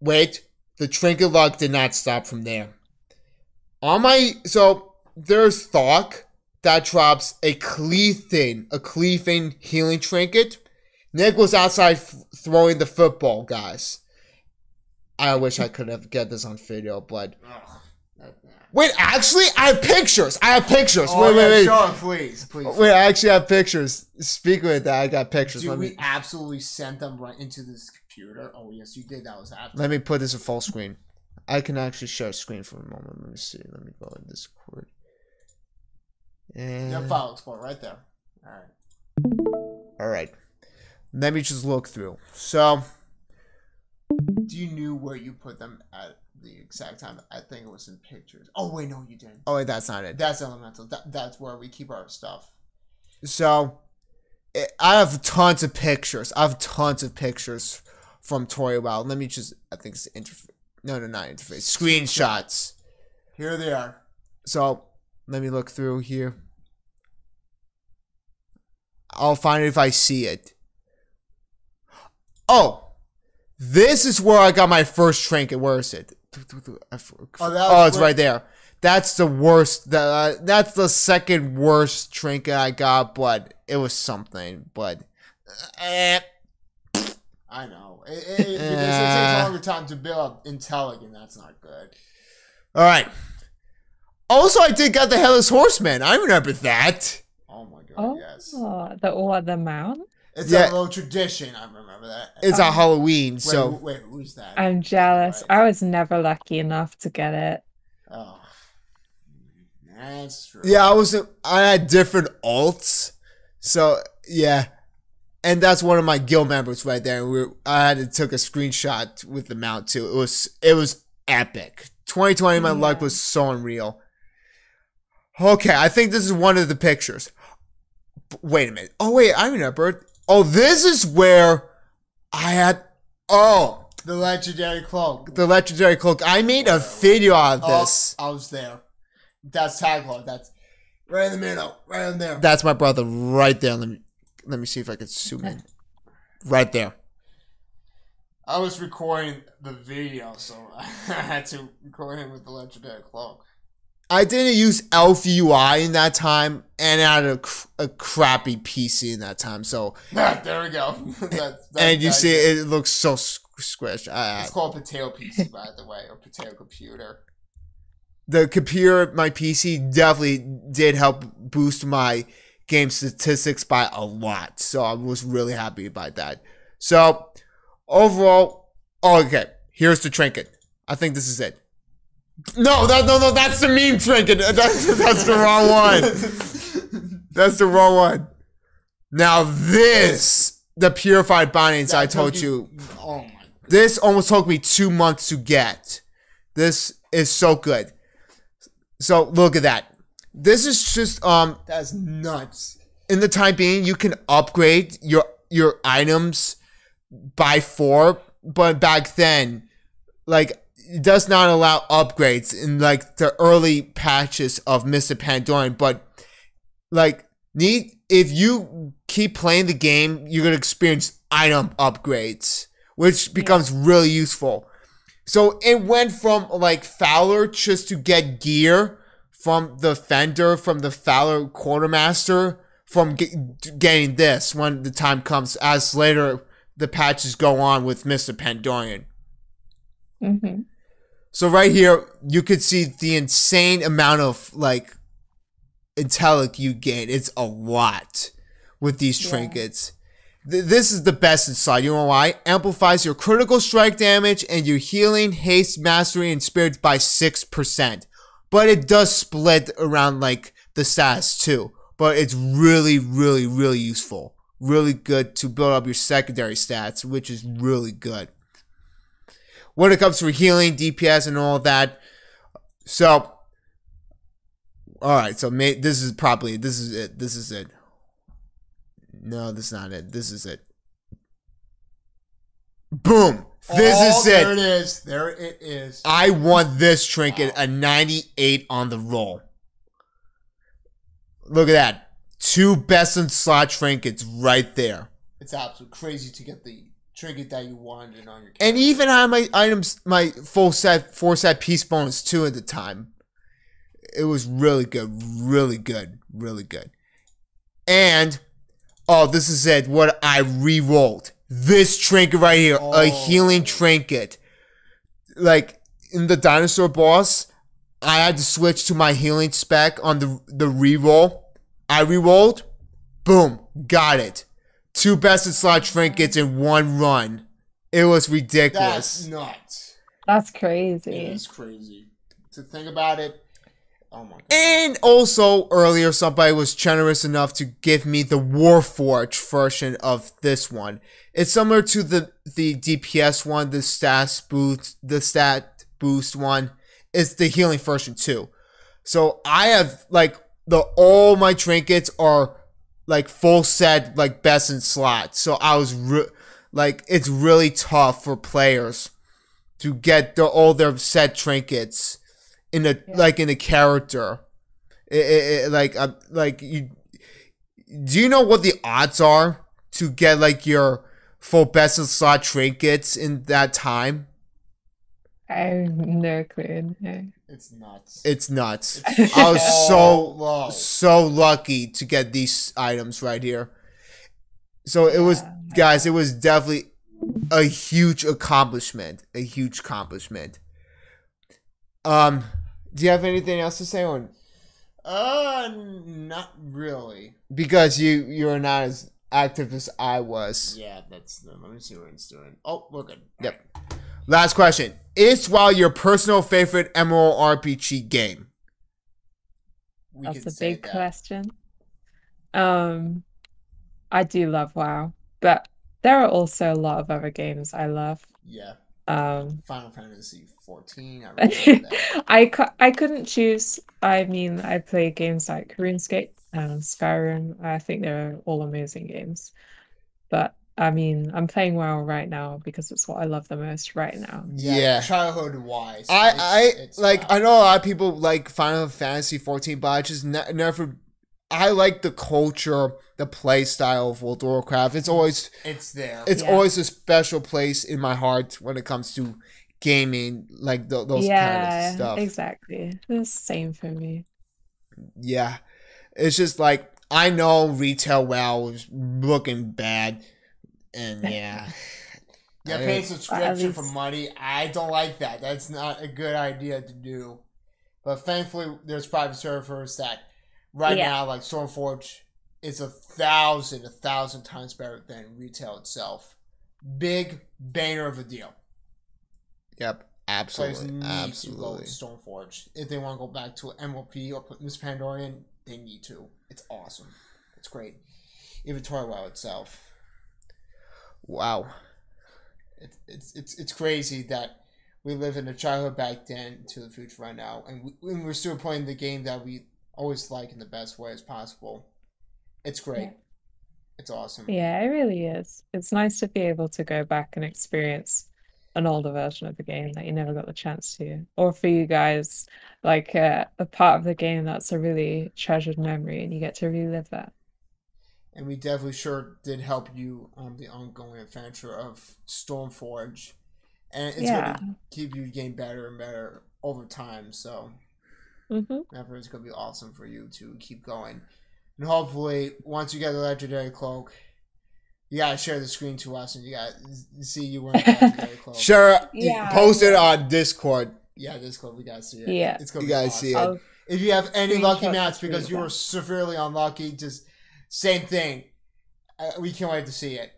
Wait, the trinket luck did not stop from there. So there's Thok that drops a cleaving healing trinket. Nick was outside throwing the football, guys. I wish I could have get this on video, but wait, actually, I have pictures. Oh, wait. Sure, please. Wait, I actually have pictures. Speaking of that, I got pictures. Dude, we absolutely sent them right into this computer. Oh, yes, you did. That was happening. Let me put this in full screen. I can actually share screen for a moment. Let me see. Let me go in Discord. And Your file export right there. All right. Let me just look through. So, do you knew where you put them at the exact time? I think it was in pictures. Oh, wait, no, you didn't. oh wait, that's not it. That's elemental. That's where we keep our stuff. So, I have tons of pictures. From Tauri WoW. Let me just, I think it's interface. No, not interface. Screenshots. Here they are. So, let me look through here. I'll find it if I see it. Oh! This is where I got my first trinket. Where is it? Oh, it's right there. That's the worst. That's the second worst trinket I got, but it was something. But I know. It takes a longer time to build up Intellic, and that's not good. all right. Also, I did get the Headless Horseman. I remember that. Oh my god, oh, yes. the mount. It's Yeah. a little tradition. I remember that. It's a Halloween, Wait, so wait, who's that? I'm jealous. Right. I was never lucky enough to get it. Oh, that's true. yeah, I had different alts, so yeah, and that's one of my guild members right there. I took a screenshot with the mount too. It was epic. 2020, my luck was so unreal. Okay, I think this is one of the pictures. Wait a minute. Oh wait, I remember. Oh, this is where I had. Oh, The legendary cloak. the legendary cloak. I made a video out of this. Oh, I was there. That's Tagline. That's right in the middle. Right in there. That's my brother right there. Let me see if I can zoom in. Right there. I was recording the video, so I had to record him with the legendary cloak. I didn't use Elf UI in that time, and I had a crappy PC in that time. So, There we go. and you see, it looks so squished. It's called Potato PC, by the way, or Potato Computer. the computer, my PC definitely did help boost my game statistics by a lot. So I was really happy about that. So overall, okay, here's the trinket. I think this is it. No, that's the meme trinket. That's the wrong one. That's the wrong one. Now this, the purified bindings I told you. Oh my God. This almost took me 2 months to get. This is so good. So look at that. This is just That's nuts. in the time being you can upgrade your items by 4, but back then, like, it does not allow upgrades in like the early patches of Mr. Pandorian, but like if you keep playing the game, you're gonna experience item upgrades, which becomes really useful. So it went from like Fowler just to get gear from the Fender, from the Fowler Quartermaster, from getting this when the time comes, as later the patches go on with Mr. Pandorian. Mm-hmm. So right here, you could see the insane amount of like intellect you gain. It's a lot with these trinkets. This is the best inside. You know why? Amplifies your critical strike damage and your healing, haste, mastery, and spirit by 6%. But it does split around like the stats too. But it's really, really, really useful. Really good to build up your secondary stats, which is really good when it comes to healing, DPS, and all that. So, alright, so this is it. This is it. No, this is not it. This is it. Boom! This is it. There it is. There it is. I won this trinket, a 98 on the roll. Look at that. 2 best in slot trinkets right there. It's absolutely crazy to get the trinket that you wanted on your. And even on my items, my full set, 4-set piece bonus too at the time. It was really good, really good, really good. And, oh, this is it, what I re-rolled. This trinket right here, a healing trinket. Like, in the dinosaur boss, I had to switch to my healing spec on the re-roll. I re-rolled, boom, got it. 2 best in slot trinkets in 1 run. It was ridiculous. That's nuts. That's crazy. It is crazy. To think about it. Oh my God. And also, earlier, somebody was generous enough to give me the Warforged version of this one. It's similar to the DPS one, the stat boost one. It's the healing version too. So I have like all my trinkets are like full set, like best in slot. So I was like, it's really tough for players to get all their set trinkets in a like in a character. Do you know what the odds are to get like your full best in slot trinkets in that time? I have no clue. No. It's nuts. It's nuts. I was low. so lucky to get these items right here. So it was, guys, it was definitely a huge accomplishment. A huge accomplishment. Do you have anything else to say on? Not really. Because you're not as active as I was. Yeah, let me see what it's doing. Oh, look at it. Yep. Last question. Is WoW your personal favorite MMORPG game? That's a big question. I do love WoW, but there are also a lot of other games I love. Yeah. Final Fantasy 14. I really like that. I couldn't choose. I mean, I play games like RuneScape and Skyrim. I think they're all amazing games. But I mean, I'm playing WoW right now because it's what I love the most right now. Yeah. Childhood wise. I know a lot of people like Final Fantasy 14, but I just never. I like the culture, the play style of World of Warcraft. It's there. It's always a special place in my heart when it comes to gaming, like those kind of stuff. Exactly. It's the same for me. Yeah, it's just like I know retail WoW is looking bad, and yeah. Yeah, paying subscription for money. I don't like that. That's not a good idea to do. But thankfully, there's private servers that right Yeah. now, like Stormforge, is 1,000 times better than retail itself. Big banner of a deal. Yep. Players Absolutely. need to go Absolutely. with Stormforge. If they want to go back to MLP or Miss Pandorian, they need to. It's awesome. It's great. Even WoW itself. Wow. It's crazy that we live in a childhood back then to the future right now, and we're still playing the game that we always like in the best way as possible. It's great. Yeah. It's awesome. Yeah, it really is. It's nice to be able to go back and experience an older version of the game that you never got the chance to. Or for you guys, like a part of the game that's a really treasured memory and you get to relive that. And we definitely sure did help you on the ongoing adventure of Stormforge. And it's going to keep you getting better and better over time. So, Mm-hmm. it's going to be awesome for you to keep going. And hopefully, once you get the legendary cloak, you got to share the screen to us and you got to see you wearing the legendary cloak. Sure. Yeah. Post it on Discord. Yeah, this cloak, we got to see it. Yeah. It's going You to be guys awesome. see it. I'll If you have any lucky screenshot mats the because screen you of were that. severely unlucky, just same thing. We can't wait to see it.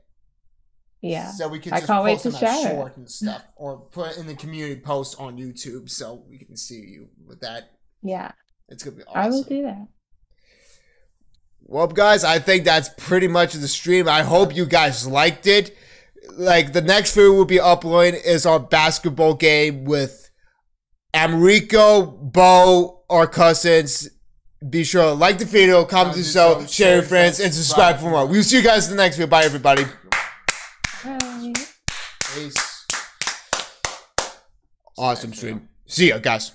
Yeah. So we can I just can't wait post to them as share it. short and stuff, or put it in the community post on YouTube so we can see you with that. Yeah. It's gonna be I will awesome. do that. Well, guys, I think that's pretty much the stream. I hope you guys liked it. Like, the next video we'll be uploading is our basketball game with Americo, Bo, our cousins. Be sure to like the video, comment the show, share with friends, and subscribe for more. We'll see you guys in the next video. Bye, everybody. Bye. Peace. Awesome stream. See ya, guys.